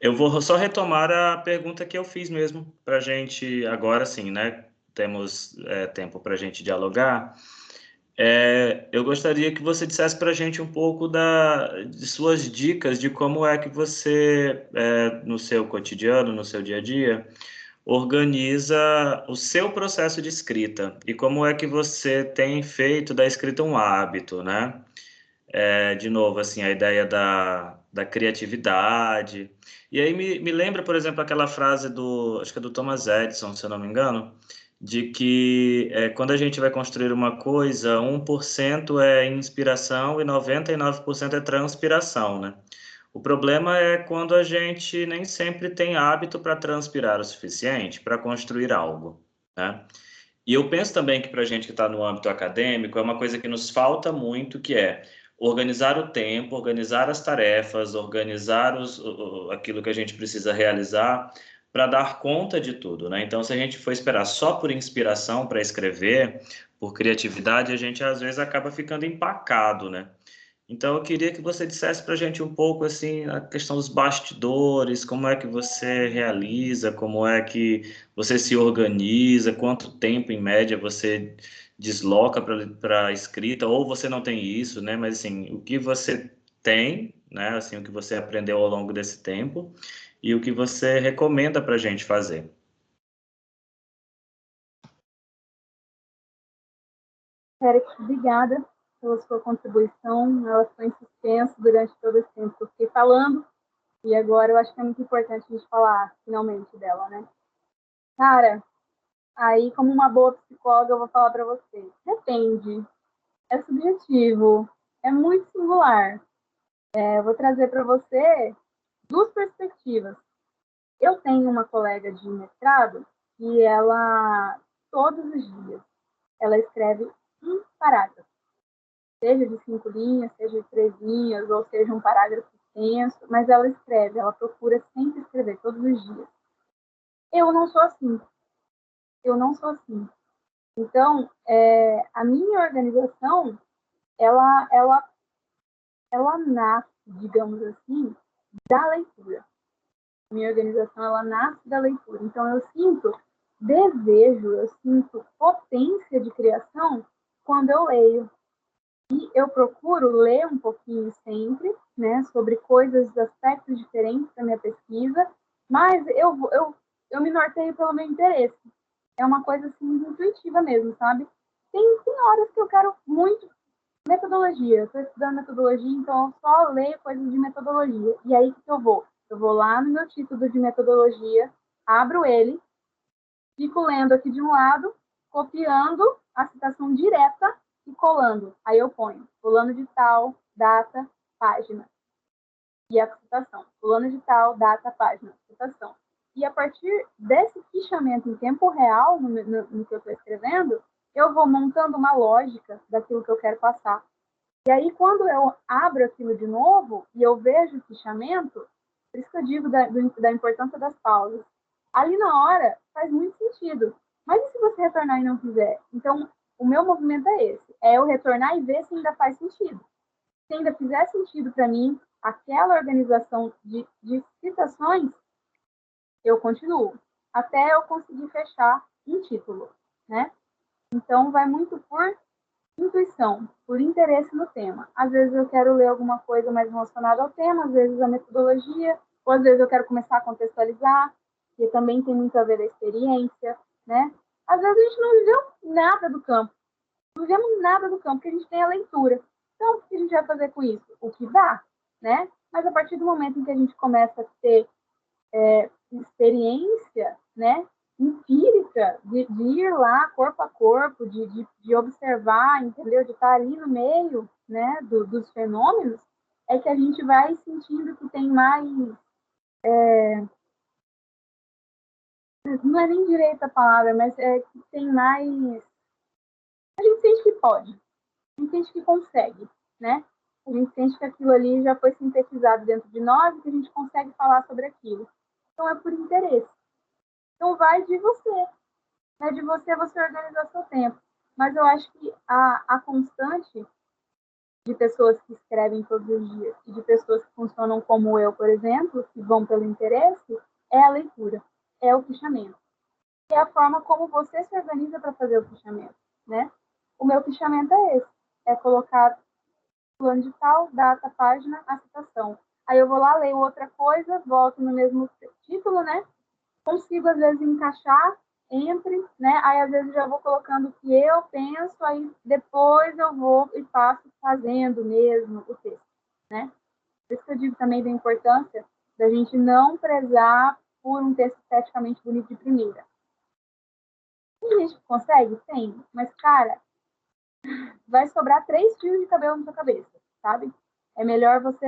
Eu vou só retomar a pergunta que eu fiz mesmo para a gente agora sim, né? Temos tempo para a gente dialogar. Eu gostaria que você dissesse para a gente um pouco de suas dicas de como é que você, no seu cotidiano, no seu dia a dia, organiza o seu processo de escrita e como é que você tem feito da escrita um hábito, né? De novo, assim, a ideia da criatividade. E aí me lembra, por exemplo, aquela frase acho que é do Thomas Edison, se eu não me engano, de que quando a gente vai construir uma coisa, 1% é inspiração e 99% é transpiração, né? O problema é quando a gente nem sempre tem hábito para transpirar o suficiente para construir algo, né? E eu penso também que para a gente que está no âmbito acadêmico, é uma coisa que nos falta muito, que é organizar o tempo, organizar as tarefas, organizar aquilo que a gente precisa realizar para dar conta de tudo, né? Então, se a gente for esperar só por inspiração para escrever, por criatividade, a gente às vezes acaba ficando empacado, né? Então, eu queria que você dissesse para a gente um pouco assim a questão dos bastidores, como é que você realiza, como é que você se organiza, quanto tempo em média você desloca para a escrita, ou você não tem isso, né? Mas assim, o que você tem, né? Assim, o que você aprendeu ao longo desse tempo e o que você recomenda para a gente fazer.
Eric, obrigada pela sua contribuição. Ela foi em suspenso durante todo esse tempo que eu fiquei falando. E agora eu acho que é muito importante a gente falar finalmente dela, né? Cara, aí como uma boa psicóloga eu vou falar para você. Depende. É subjetivo. É muito singular. Eu vou trazer para você duas perspectivas. Eu tenho uma colega de mestrado que ela, todos os dias, ela escreve um parágrafo. Seja de 5 linhas, seja de 3 linhas, ou seja um parágrafo extenso, mas ela escreve, ela procura sempre escrever, todos os dias. Eu não sou assim. Eu não sou assim. Então, a minha organização, ela, ela, ela nasce, digamos assim, da leitura. Minha organização, ela nasce da leitura. Então, eu sinto desejo, eu sinto potência de criação quando eu leio. E eu procuro ler um pouquinho sempre, né, sobre coisas, aspectos diferentes da minha pesquisa, mas eu me norteio pelo meu interesse. É uma coisa assim intuitiva mesmo, sabe? Tem horas que eu quero muito metodologia. Eu estou estudando metodologia, então eu só leio coisas de metodologia. E aí o que eu vou? Eu vou lá no meu título de metodologia, abro ele, fico lendo aqui de um lado, copiando a citação direta e colando. Aí eu ponho fulano de tal, data, página. E a citação. Fulano de tal, data, página, citação. E a partir desse fichamento em tempo real, no que eu estou escrevendo, eu vou montando uma lógica daquilo que eu quero passar. E aí, quando eu abro aquilo de novo e eu vejo o fichamento, por isso que eu digo da importância das pausas, ali na hora faz muito sentido. Mas e se você retornar e não fizer? Então, o meu movimento é esse: é eu retornar e ver se ainda faz sentido. Se ainda fizer sentido para mim, aquela organização de citações, eu continuo, até eu conseguir fechar um título, né? Então, vai muito por intuição, por interesse no tema. Às vezes eu quero ler alguma coisa mais relacionada ao tema, às vezes a metodologia, ou às vezes eu quero começar a contextualizar, que também tem muito a ver a experiência, né? Às vezes a gente não viveu nada do campo, não vivemos nada do campo, porque a gente tem a leitura. Então, o que a gente vai fazer com isso? O que dá, né? Mas a partir do momento em que a gente começa a ter experiência, né, empírica de ir lá corpo a corpo, de observar, entendeu? De estar ali no meio, né, dos fenômenos, é que a gente vai sentindo que tem mais, não é nem direito a palavra, mas é que tem mais, a gente sente que pode, a gente sente que consegue, né? A gente sente que aquilo ali já foi sintetizado dentro de nós e que a gente consegue falar sobre aquilo. Então é por interesse. Então vai de você, né? De você organizar seu tempo. Mas eu acho que a constante de pessoas que escrevem todos os dias e de pessoas que funcionam como eu, por exemplo, que vão pelo interesse, é a leitura, é o fichamento. É a forma como você se organiza para fazer o fichamento, né? o meu fichamento é esse. É colocar plano de tal, data, página, a citação. Aí eu vou lá, leio outra coisa, volto no mesmo título, né? Consigo, às vezes, encaixar entre, né? Aí, às vezes, já vou colocando o que eu penso, aí depois eu vou e passo fazendo mesmo o texto, né? Por isso que eu digo também da importância da gente não prezar por um texto esteticamente bonito de primeira. Tem gente que consegue? Tem. Mas, cara, vai sobrar 3 fios de cabelo na sua cabeça, sabe? É melhor você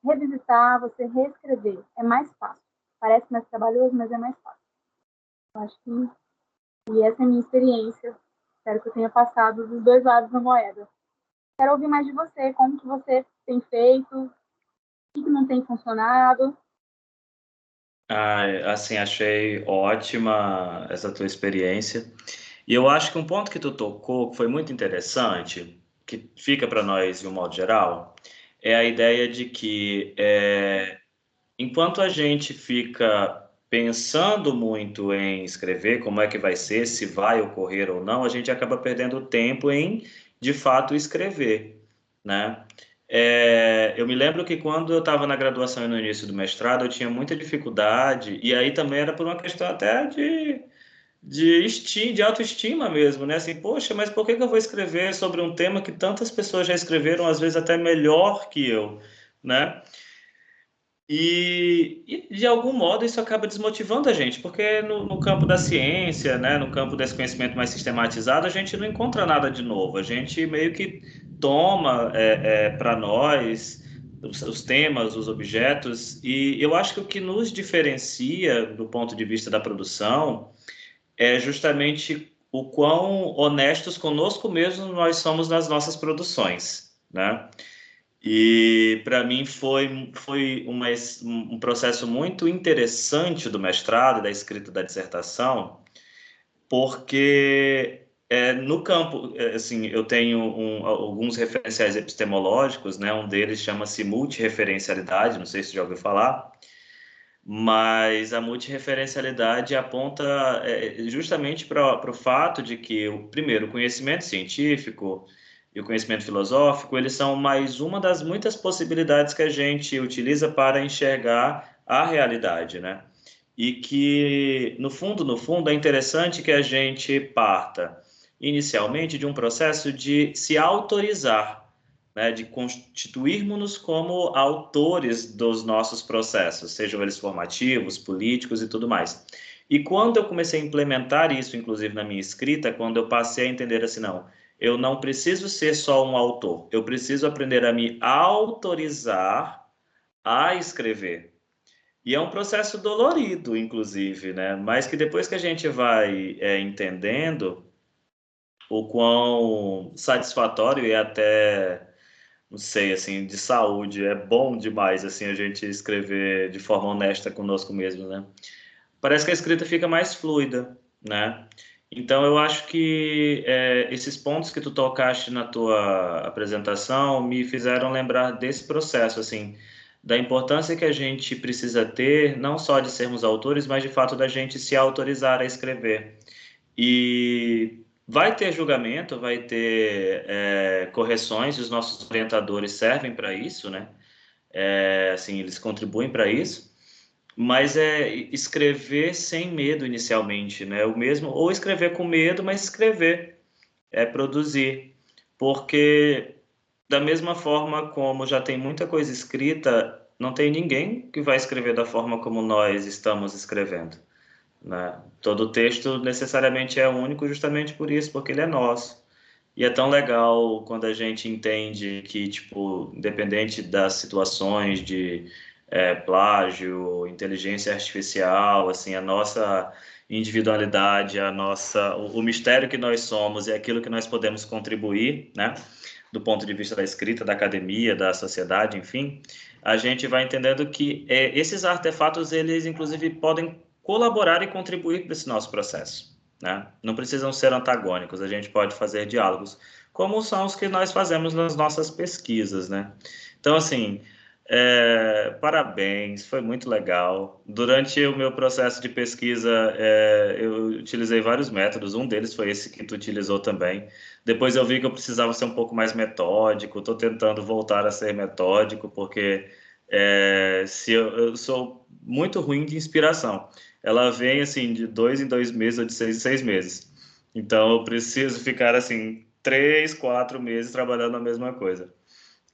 revisitar, você reescrever. É mais fácil. Parece mais trabalhoso, mas é mais fácil. Eu acho que... E essa é a minha experiência. Espero que eu tenha passado dos 2 lados da moeda. Quero ouvir mais de você. Como que você tem feito? O que não tem funcionado?
Assim, achei ótima essa tua experiência. E eu acho que um ponto que tu tocou, que foi muito interessante, que fica para nós de um modo geral, é a ideia de que enquanto a gente fica pensando muito em escrever, como é que vai ser, se vai ocorrer ou não, a gente acaba perdendo tempo em, de fato, escrever, né? Eu me lembro que quando eu estava na graduação e no início do mestrado, eu tinha muita dificuldade, e aí também era por uma questão até de autoestima mesmo, né? Assim, poxa, mas por que que eu vou escrever sobre um tema que tantas pessoas já escreveram, às vezes até melhor que eu, né? E, de algum modo isso acaba desmotivando a gente, porque no campo da ciência, né, no campo desse conhecimento mais sistematizado, a gente não encontra nada de novo. A gente meio que toma para nós os temas, os objetos, e eu acho que o que nos diferencia do ponto de vista da produção é justamente o quão honestos conosco mesmos nós somos nas nossas produções, né? E para mim foi um processo muito interessante do mestrado, da escrita da dissertação, porque no campo, assim, eu tenho alguns referenciais epistemológicos, né? Um deles chama-se multirreferencialidade, não sei se você já ouviu falar, mas a multirreferencialidade aponta justamente para o fato de que, primeiro, o conhecimento científico e o conhecimento filosófico, eles são mais uma das muitas possibilidades que a gente utiliza para enxergar a realidade, né? E que, no fundo, é interessante que a gente parta inicialmente de um processo de se autorizar, né, de constituirmos-nos como autores dos nossos processos, sejam eles formativos, políticos e tudo mais. E quando eu comecei a implementar isso, inclusive na minha escrita, quando eu passei a entender assim, não, eu não preciso ser só um autor, eu preciso aprender a me autorizar a escrever. E é um processo dolorido, inclusive, né? Mas que depois que a gente vai entendendo o quão satisfatório e até não sei, assim, de saúde, é bom demais, assim, a gente escrever de forma honesta conosco mesmo, né? Parece que a escrita fica mais fluida, né? Então, eu acho que esses pontos que tu tocaste na tua apresentação me fizeram lembrar desse processo, assim, da importância que a gente precisa ter, não só de sermos autores, mas de fato da gente se autorizar a escrever. E vai ter julgamento, vai ter correções, e os nossos orientadores servem para isso, né? Assim, eles contribuem para isso, mas é escrever sem medo inicialmente, né? O mesmo, ou escrever com medo, mas escrever, produzir, porque da mesma forma como já tem muita coisa escrita, não tem ninguém que vai escrever da forma como nós estamos escrevendo, né? Todo texto necessariamente é único justamente por isso, porque ele é nosso. E é tão legal quando a gente entende que, tipo, independente das situações de plágio, inteligência artificial, assim, a nossa individualidade, o mistério que nós somos e aquilo que nós podemos contribuir, né? Do ponto de vista da escrita, da academia, da sociedade, enfim, a gente vai entendendo que esses artefatos, eles inclusive podem colaborar e contribuir para esse nosso processo, né? Não precisam ser antagônicos, a gente pode fazer diálogos, como são os que nós fazemos nas nossas pesquisas, né? Então, assim, Parabéns, foi muito legal. Durante o meu processo de pesquisa, eu utilizei vários métodos, um deles foi esse que tu utilizou também. Depois eu vi que eu precisava ser um pouco mais metódico, estou tentando voltar a ser metódico, porque se eu sou muito ruim de inspiração. Ela vem assim de 2 em 2 meses ou de 6 em 6 meses. Então eu preciso ficar assim 3, 4 meses trabalhando a mesma coisa.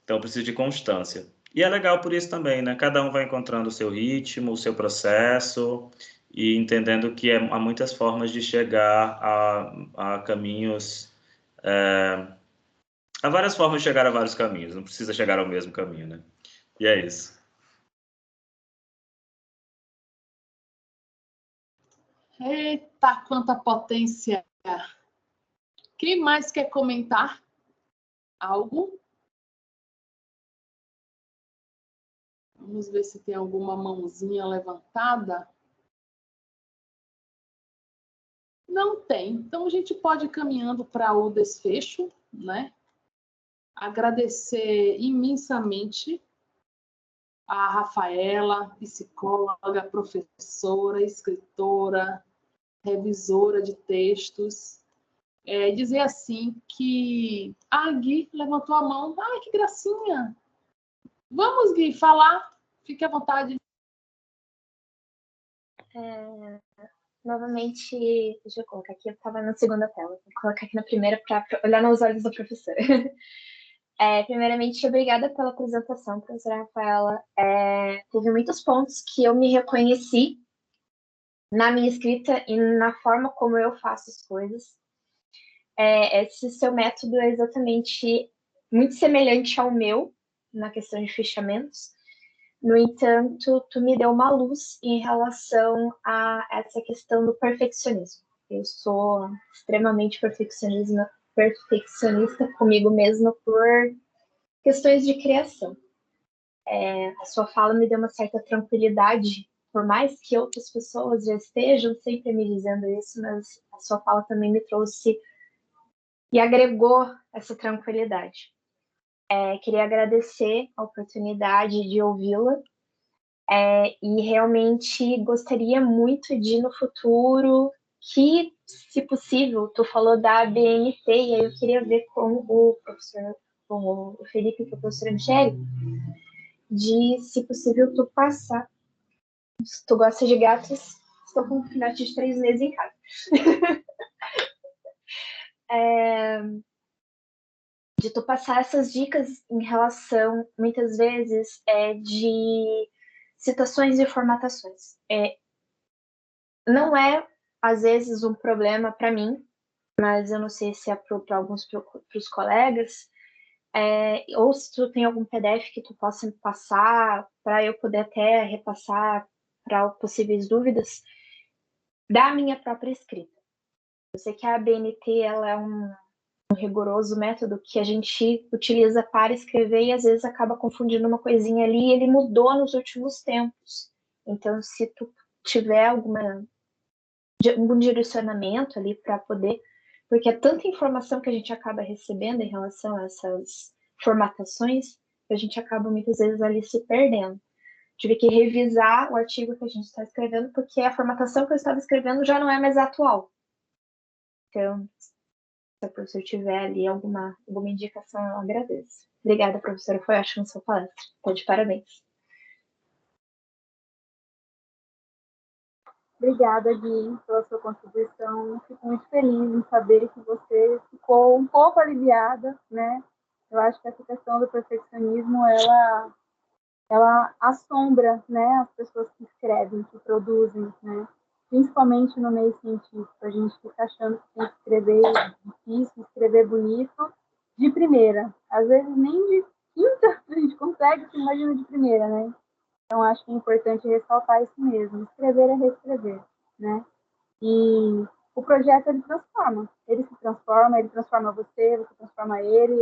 Então eu preciso de constância. E é legal por isso também, né? Cada um vai encontrando o seu ritmo, o seu processo e entendendo que há muitas formas de chegar a caminhos. Há várias formas de chegar a vários caminhos, não precisa chegar ao mesmo caminho, né? E é isso.
Eita, quanta potência! Quem mais quer comentar algo? Vamos ver se tem alguma mãozinha levantada. Não tem. Então, a gente pode ir caminhando para o desfecho, né? Agradecer imensamente a Rafaela, psicóloga, professora, escritora, revisora de textos. Dizer assim que a Gui levantou a mão. Ai, que gracinha! Vamos, Gui, falar. Fique à vontade.
Novamente, deixa eu colocar aqui, eu estava na segunda tela, vou colocar aqui na primeira para olhar nos olhos da professora. Primeiramente, obrigada pela apresentação, professora Rafaela. Teve muitos pontos que eu me reconheci na minha escrita e na forma como eu faço as coisas. Esse seu método é exatamente muito semelhante ao meu, na questão de fichamentos. No entanto, tu me deu uma luz em relação a essa questão do perfeccionismo. Eu sou extremamente perfeccionista comigo mesma por questões de criação. A sua fala me deu uma certa tranquilidade, por mais que outras pessoas já estejam sempre me dizendo isso, mas a sua fala também me trouxe e agregou essa tranquilidade. Queria agradecer a oportunidade de ouvi-la e realmente gostaria muito de, no futuro, que, se possível, tu falou da ABNT, e aí eu queria ver com o professor, com o Felipe e com a professora Michele, de, se possível, tu passar. Se tu gosta de gatos, estou com um filhote de 3 meses em casa. De tu passar essas dicas em relação, muitas vezes, de citações e formatações. Não é, às vezes, um problema para mim, mas eu não sei se é para alguns pros colegas, ou se tu tem algum PDF que tu possa me passar, para eu poder até repassar para possíveis dúvidas, da minha própria escrita. Eu sei que a ABNT ela é um rigoroso método que a gente utiliza para escrever e às vezes acaba confundindo uma coisinha ali e ele mudou nos últimos tempos. Então, se tu tiver algum direcionamento ali para poder, porque é tanta informação que a gente acaba recebendo em relação a essas formatações, que a gente acaba muitas vezes ali se perdendo. Tive que revisar o artigo que a gente está escrevendo, porque a formatação que eu estava escrevendo já não é mais atual. Então, se a professora tiver ali alguma indicação, eu agradeço. Obrigada, professora, foi ótimo a sua palestra. Tá de parabéns.
Obrigada, Gui, pela sua contribuição. Fico muito feliz em saber que você ficou um pouco aliviada, né? Eu acho que essa questão do perfeccionismo, ela assombra, né, as pessoas que escrevem, que produzem, né? Principalmente no meio científico. A gente fica achando que tem que escrever difícil, escrever bonito, de primeira. Às vezes nem de quinta a gente consegue, se imagina de primeira, né? Então, acho que é importante ressaltar isso mesmo. Escrever é reescrever, né? E o projeto, ele transforma. Ele se transforma, ele transforma você, você transforma ele,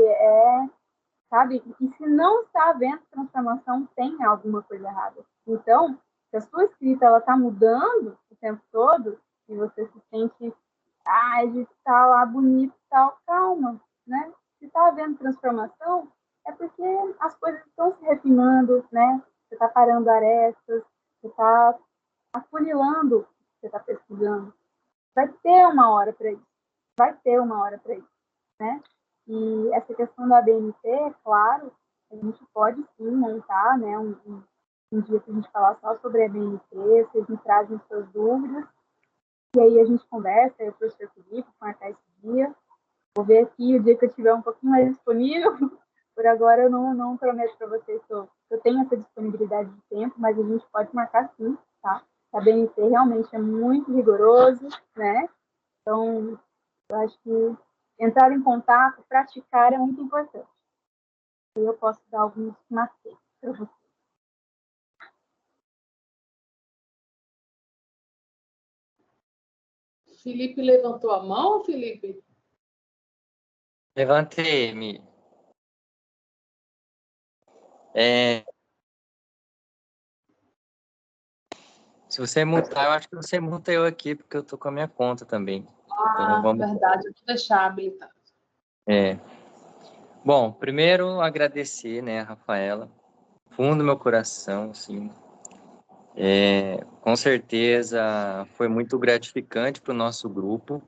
sabe? E se não está havendo transformação, tem alguma coisa errada. Então, se a sua escrita, ela está mudando o tempo todo, e você se sente, a gente está lá bonito e tal, calma, né? Se está havendo transformação, é porque as coisas estão se refinando, né? Você está parando arestas, você está afunilando o que você está pesquisando. Vai ter uma hora para isso. Vai ter uma hora para isso, né? E essa questão da ABNT, é claro, a gente pode sim montar, né, um dia que a gente falar só sobre a ABNT, vocês me trazem suas dúvidas, e aí a gente conversa, eu professor Felipe, marcar esse dia. Vou ver aqui o dia que eu estiver um pouquinho mais disponível. Por agora eu não prometo para vocês que eu tenho essa disponibilidade de tempo, mas a gente pode marcar sim, tá? A BNT realmente é muito rigoroso, né? Então, eu acho que entrar em contato, praticar é muito importante. E eu posso dar alguns macetes para vocês.
Felipe levantou a mão, Felipe?
Levantei, Mi. Se você mutar, eu acho que você muta eu aqui, porque eu tô com a minha conta também. Então, vamos...
Verdade, eu vou deixar habilitado.
Bom, primeiro agradecer, né, Rafaela, fundo do meu coração, assim. Com certeza foi muito gratificante para o nosso grupo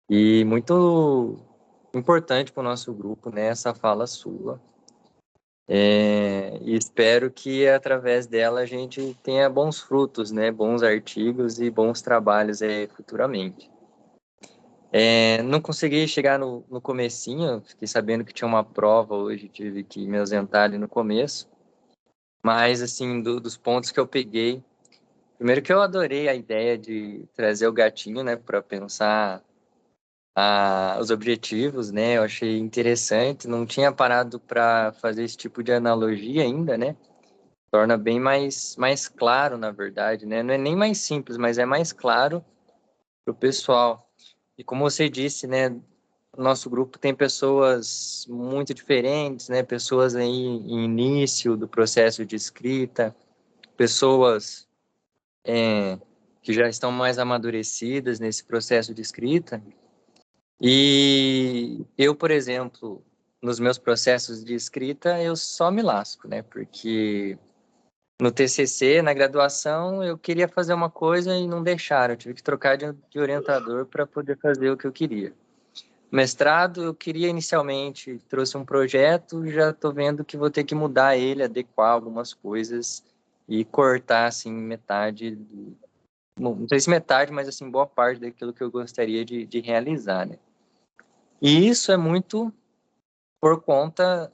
e muito importante para o nosso grupo, né, essa fala sua. E espero que através dela a gente tenha bons frutos, né, bons artigos e bons trabalhos futuramente. Não consegui chegar no comecinho, fiquei sabendo que tinha uma prova hoje, tive que me ausentar ali no começo, mas assim, dos pontos que eu peguei, primeiro que eu adorei a ideia de trazer o gatinho, né, para pensar os objetivos, né, eu achei interessante, não tinha parado para fazer esse tipo de analogia ainda, né, torna bem mais claro, na verdade, né, não é nem mais simples, mas é mais claro para o pessoal. E como você disse, né, o nosso grupo tem pessoas muito diferentes, né, pessoas aí em início do processo de escrita, pessoas que já estão mais amadurecidas nesse processo de escrita. E eu, por exemplo, nos meus processos de escrita, eu só me lasco, né, porque no TCC, na graduação, eu queria fazer uma coisa e não deixaram, eu tive que trocar de orientador para poder fazer o que eu queria. Mestrado, eu queria inicialmente, trouxe um projeto, já estou vendo que vou ter que mudar ele, adequar algumas coisas e cortar, assim, metade, não sei se metade, mas, assim, boa parte daquilo que eu gostaria de realizar, né? E isso é muito por conta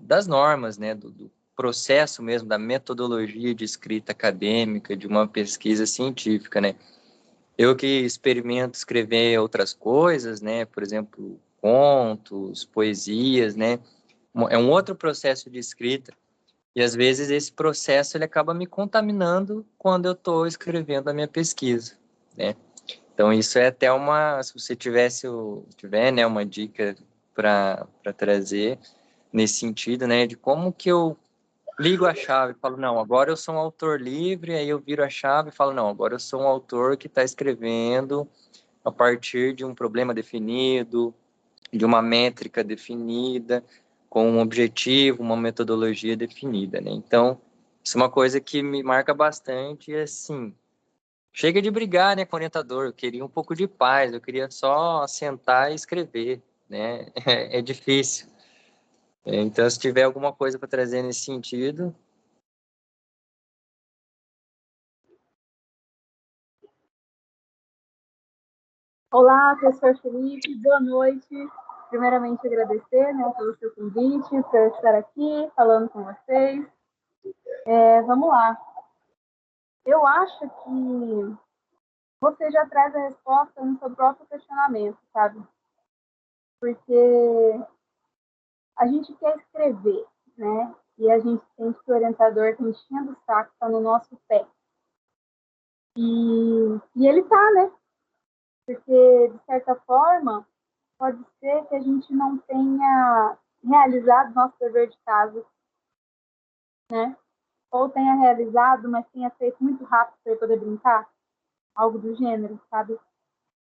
das normas, né, do processo mesmo, da metodologia de escrita acadêmica, de uma pesquisa científica, né? Eu que experimento escrever outras coisas, né? Por exemplo, contos, poesias, né? É um outro processo de escrita. E às vezes esse processo ele acaba me contaminando quando eu estou escrevendo a minha pesquisa, né? Então isso é até se você tiver, né, uma dica para trazer nesse sentido, né? De como que eu ligo a chave e falo, não, agora eu sou um autor livre, aí eu viro a chave e falo, não, agora eu sou um autor que está escrevendo a partir de um problema definido, de uma métrica definida, com um objetivo, uma metodologia definida, né? Então, isso é uma coisa que me marca bastante, e assim, chega de brigar, né, com o orientador, eu queria um pouco de paz, eu queria só sentar e escrever, né? É difícil. Então, se tiver alguma coisa para trazer nesse sentido...
Olá, professor Felipe, boa noite. Primeiramente, agradecer, né, pelo seu convite, por estar aqui falando com vocês. Vamos lá. Eu acho que você já traz a resposta no seu próprio questionamento, sabe? Porque a gente quer escrever, né? E a gente sente que o orientador está enchendo o saco, está no nosso pé. E ele está, né? Porque, de certa forma, pode ser que a gente não tenha realizado nosso dever de casa, né? Ou tenha realizado, mas tenha feito muito rápido para eu poder brincar, algo do gênero, sabe?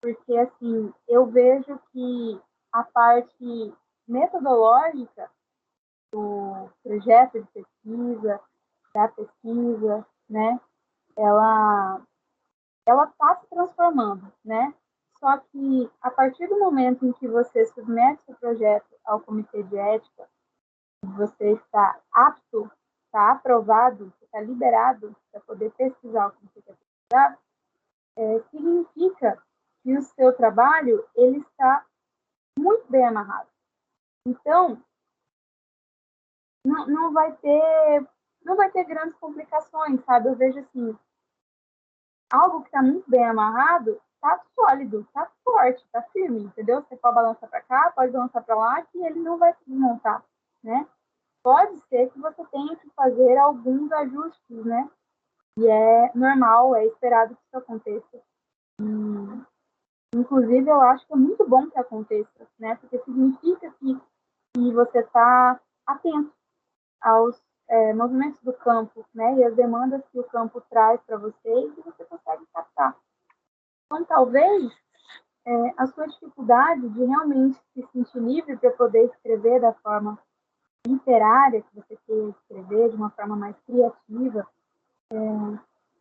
Porque, assim, eu vejo que a parte metodológica projeto de pesquisa, da pesquisa, né? Ela está se transformando, né? Só que a partir do momento em que você submete o projeto ao comitê de ética, você está apto, está aprovado, está liberado para poder pesquisar o que você quer pesquisar, significa que o seu trabalho ele está muito bem amarrado. Então, não vai ter grandes complicações, sabe? Eu vejo assim, algo que está muito bem amarrado, está sólido, está forte, está firme, entendeu? Você pode balançar para cá, pode balançar para lá, que ele não vai se desmontar, né? Pode ser que você tenha que fazer alguns ajustes, né? E é normal, é esperado que isso aconteça. Inclusive, eu acho que é muito bom que aconteça, né? Porque significa que você está atento aos movimentos do campo, né? E as demandas que o campo traz para você e que você consegue captar. Então, talvez a sua dificuldade de realmente se sentir livre para poder escrever da forma literária que você quer escrever, de uma forma mais criativa,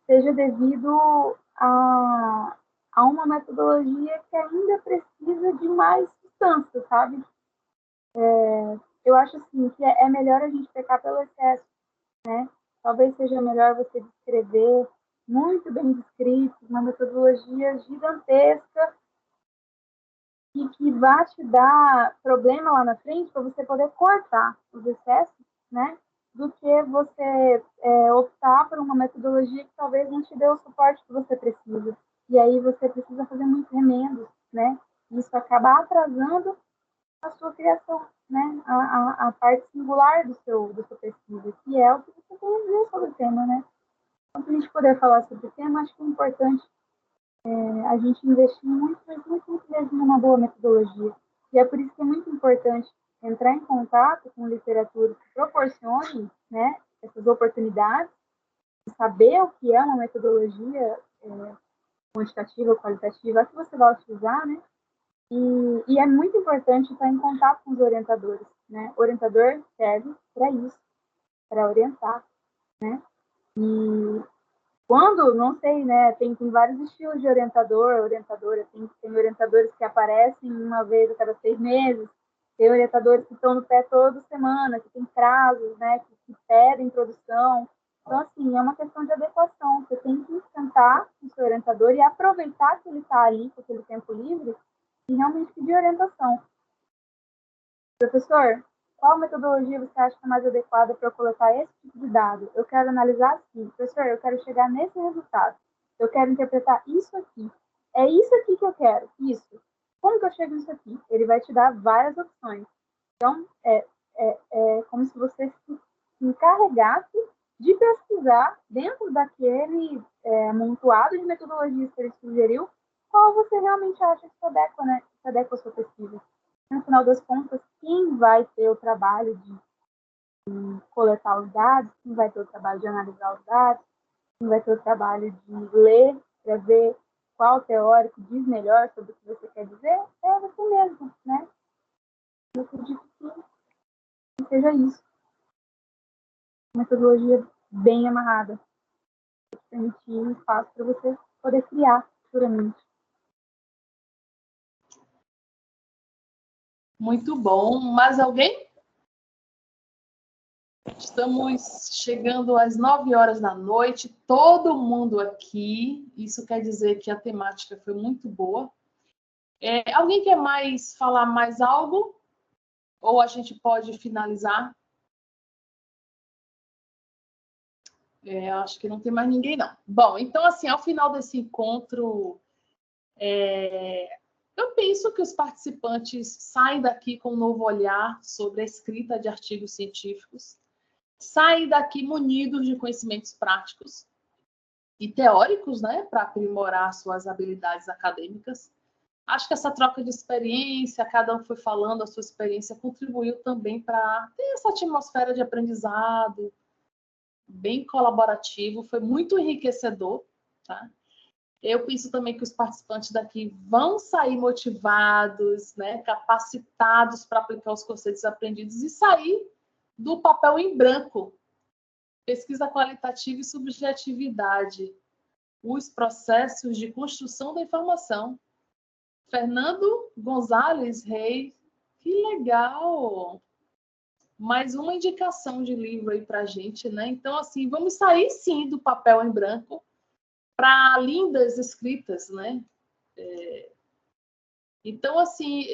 seja devido a uma metodologia que ainda precisa de mais substância, sabe? Eu acho assim que é melhor a gente pecar pelo excesso, né? Talvez seja melhor você descrever muito bem descrito, uma metodologia gigantesca e que vai te dar problema lá na frente para você poder cortar os excessos, né? Do que você optar por uma metodologia que talvez não te dê o suporte que você precisa. E aí você precisa fazer muitos remendos, né? Isso acaba atrasando a sua criação, né? A parte singular do seu pesquisa, que é o que você tem a dizer sobre o tema, né? Então, para a gente poder falar sobre o tema, acho que é importante a gente investir muito mesmo numa boa metodologia. E é por isso que é muito importante entrar em contato com literatura que proporcione, né, essas oportunidades, de saber o que é uma metodologia quantitativa ou qualitativa, a que você vai utilizar, né? E é muito importante estar em contato com os orientadores, né? O orientador serve para isso, para orientar, né? E quando, não sei, né? Tem vários estilos de orientadora. Tem orientadores que aparecem uma vez a cada 6 meses, tem orientadores que estão no pé toda semana, que tem prazos, né? Que pedem produção. Então, assim, é uma questão de adequação. Você tem que sentar com o seu orientador e aproveitar que ele está ali com aquele tempo livre e realmente pedir orientação. Professor, qual metodologia você acha que é mais adequada para eu coletar esse tipo de dado? Eu quero analisar assim. Professor, eu quero chegar nesse resultado. Eu quero interpretar isso aqui. É isso aqui que eu quero. Isso. Como que eu chego nisso aqui? Ele vai te dar várias opções. Então, é como se você se encarregasse de pesquisar dentro daquele amontoado de metodologias que ele sugeriu, qual você realmente acha que se adequa, né? Se adequa à sua pesquisa. No final das contas, quem vai ter o trabalho de coletar os dados, quem vai ter o trabalho de analisar os dados, quem vai ter o trabalho de ler para ver qual teórico diz melhor sobre o que você quer dizer, é você mesmo, né? Eu acredito que seja isso. Uma metodologia bem amarrada, que permitir espaço para você poder criar futuramente.
Muito bom. Mais alguém? Estamos chegando às 9 horas da noite, todo mundo aqui. Isso quer dizer que a temática foi muito boa. Alguém quer falar mais algo? Ou a gente pode finalizar? Acho que não tem mais ninguém, não. Bom, então, assim, ao final desse encontro, eu penso que os participantes saem daqui com um novo olhar sobre a escrita de artigos científicos, saem daqui munidos de conhecimentos práticos e teóricos, né, para aprimorar suas habilidades acadêmicas. Acho que essa troca de experiência, cada um foi falando a sua experiência, contribuiu também para ter essa atmosfera de aprendizado bem colaborativo, foi muito enriquecedor, tá? Eu penso também que os participantes daqui vão sair motivados, né, capacitados para aplicar os conceitos aprendidos e sair do papel em branco, pesquisa qualitativa e subjetividade, os processos de construção da informação. Fernando Gonzalez Reis, que legal! Mais uma indicação de livro aí para a gente, né? Então, assim, vamos sair sim do papel em branco para lindas escritas, né? Então, assim,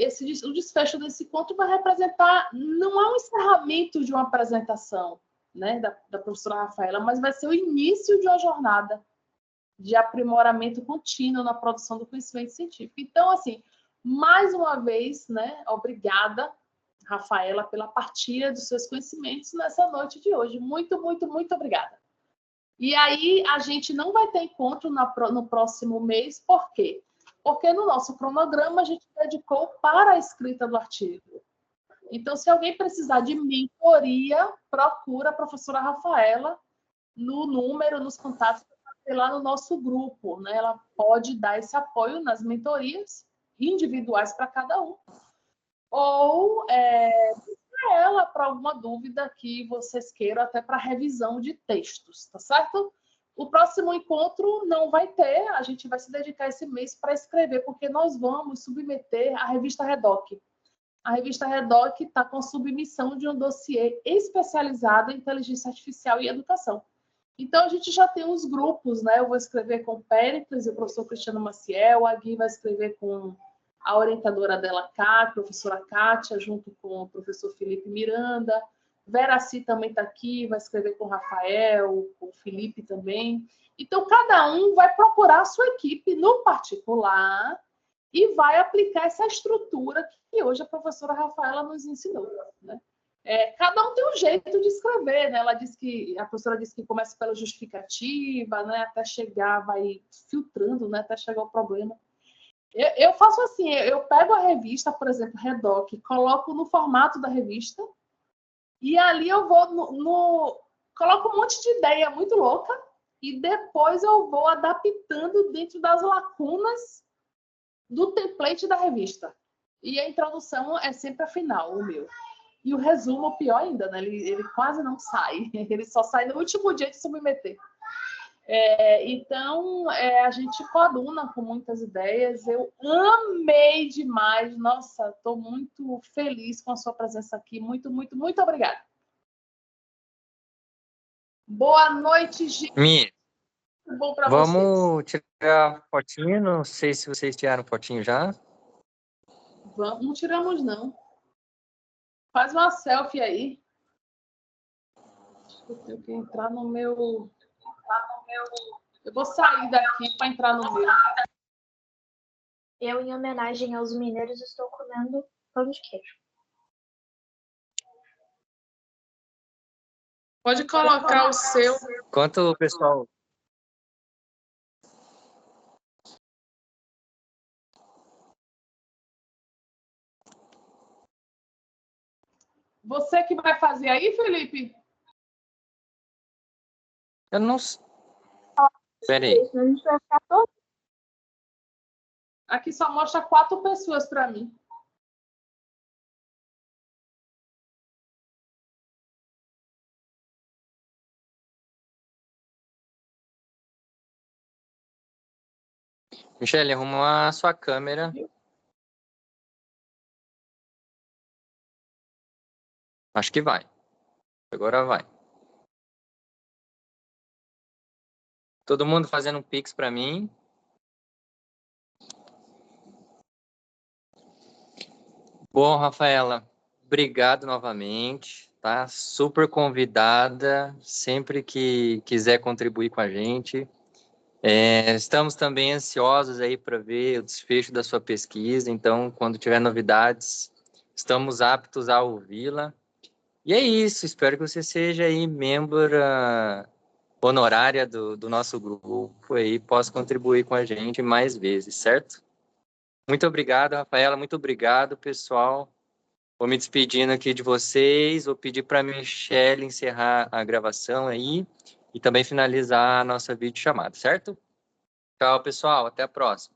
o desfecho desse conto vai representar, não é um encerramento de uma apresentação, né, da professora Rafaela, mas vai ser o início de uma jornada de aprimoramento contínuo na produção do conhecimento científico. Então, assim, mais uma vez, né, obrigada, Rafaela, pela partilha dos seus conhecimentos nessa noite de hoje. Muito, muito, muito obrigada. E aí, a gente não vai ter encontro no próximo mês, por quê? Porque no nosso cronograma a gente dedicou para a escrita do artigo. Então, se alguém precisar de mentoria, procura a professora Rafaela no número, nos contatos, lá no nosso grupo, né? Ela pode dar esse apoio nas mentorias individuais para cada um. Ou ela para alguma dúvida que vocês queiram, até para revisão de textos, tá certo? O próximo encontro não vai ter, a gente vai se dedicar esse mês para escrever, porque nós vamos submeter a revista Redoc. A revista Redoc está com submissão de um dossiê especializado em inteligência artificial e educação. Então, a gente já tem os grupos, né? Eu vou escrever com o Péricles e o professor Cristiano Maciel, a Gui vai escrever com a orientadora dela, a professora Kátia, junto com o professor Felipe Miranda. Veraci também está aqui, vai escrever com o Rafael, com o Felipe também. Então, cada um vai procurar a sua equipe no particular e vai aplicar essa estrutura que hoje a professora Rafaela nos ensinou, né? Cada um tem um jeito de escrever, né? A professora disse que começa pela justificativa, né? Até chegar, vai filtrando, né? Até chegar ao problema. Eu faço assim, eu pego a revista, por exemplo, Redoc, coloco no formato da revista e ali eu vou coloco um monte de ideia muito louca e depois eu vou adaptando dentro das lacunas do template da revista. E a introdução é sempre a final, o meu. E o resumo, pior ainda, né? Ele quase não sai. Ele só sai no último dia de submeter. Então, a gente coaduna com muitas ideias. Eu amei demais. Nossa, estou muito feliz com a sua presença aqui. Muito, muito, muito obrigada. Boa noite, gente.
Mi,
Muito bom para vocês.
vamos tirar fotinho? Não sei se vocês tiraram fotinho já.
Vamos, não tiramos, não. Faz uma selfie aí. Eu tenho que entrar no meu... Eu vou sair daqui para entrar no meu.
Eu, em homenagem aos mineiros, estou comendo pão de queijo.
Pode colocar o seu.
Enquanto o pessoal...
Você que vai fazer aí, Felipe?
Eu não... Peraí.
A gente vai ficar todo.
Aqui só mostra 4 pessoas para mim.
Michele, arruma a sua câmera. Acho que vai. Agora vai. Todo mundo fazendo um pix para mim. Bom, Rafaela, obrigado novamente, tá? Super convidada, sempre que quiser contribuir com a gente. Estamos também ansiosos aí para ver o desfecho da sua pesquisa, então, quando tiver novidades, estamos aptos a ouvi-la. E é isso, espero que você seja aí membro honorária do nosso grupo e possa contribuir com a gente mais vezes, certo? Muito obrigado, Rafaela, muito obrigado, pessoal. Vou me despedindo aqui de vocês, vou pedir para a Michelle encerrar a gravação aí e também finalizar a nossa videochamada, certo? Tchau, pessoal, até a próxima.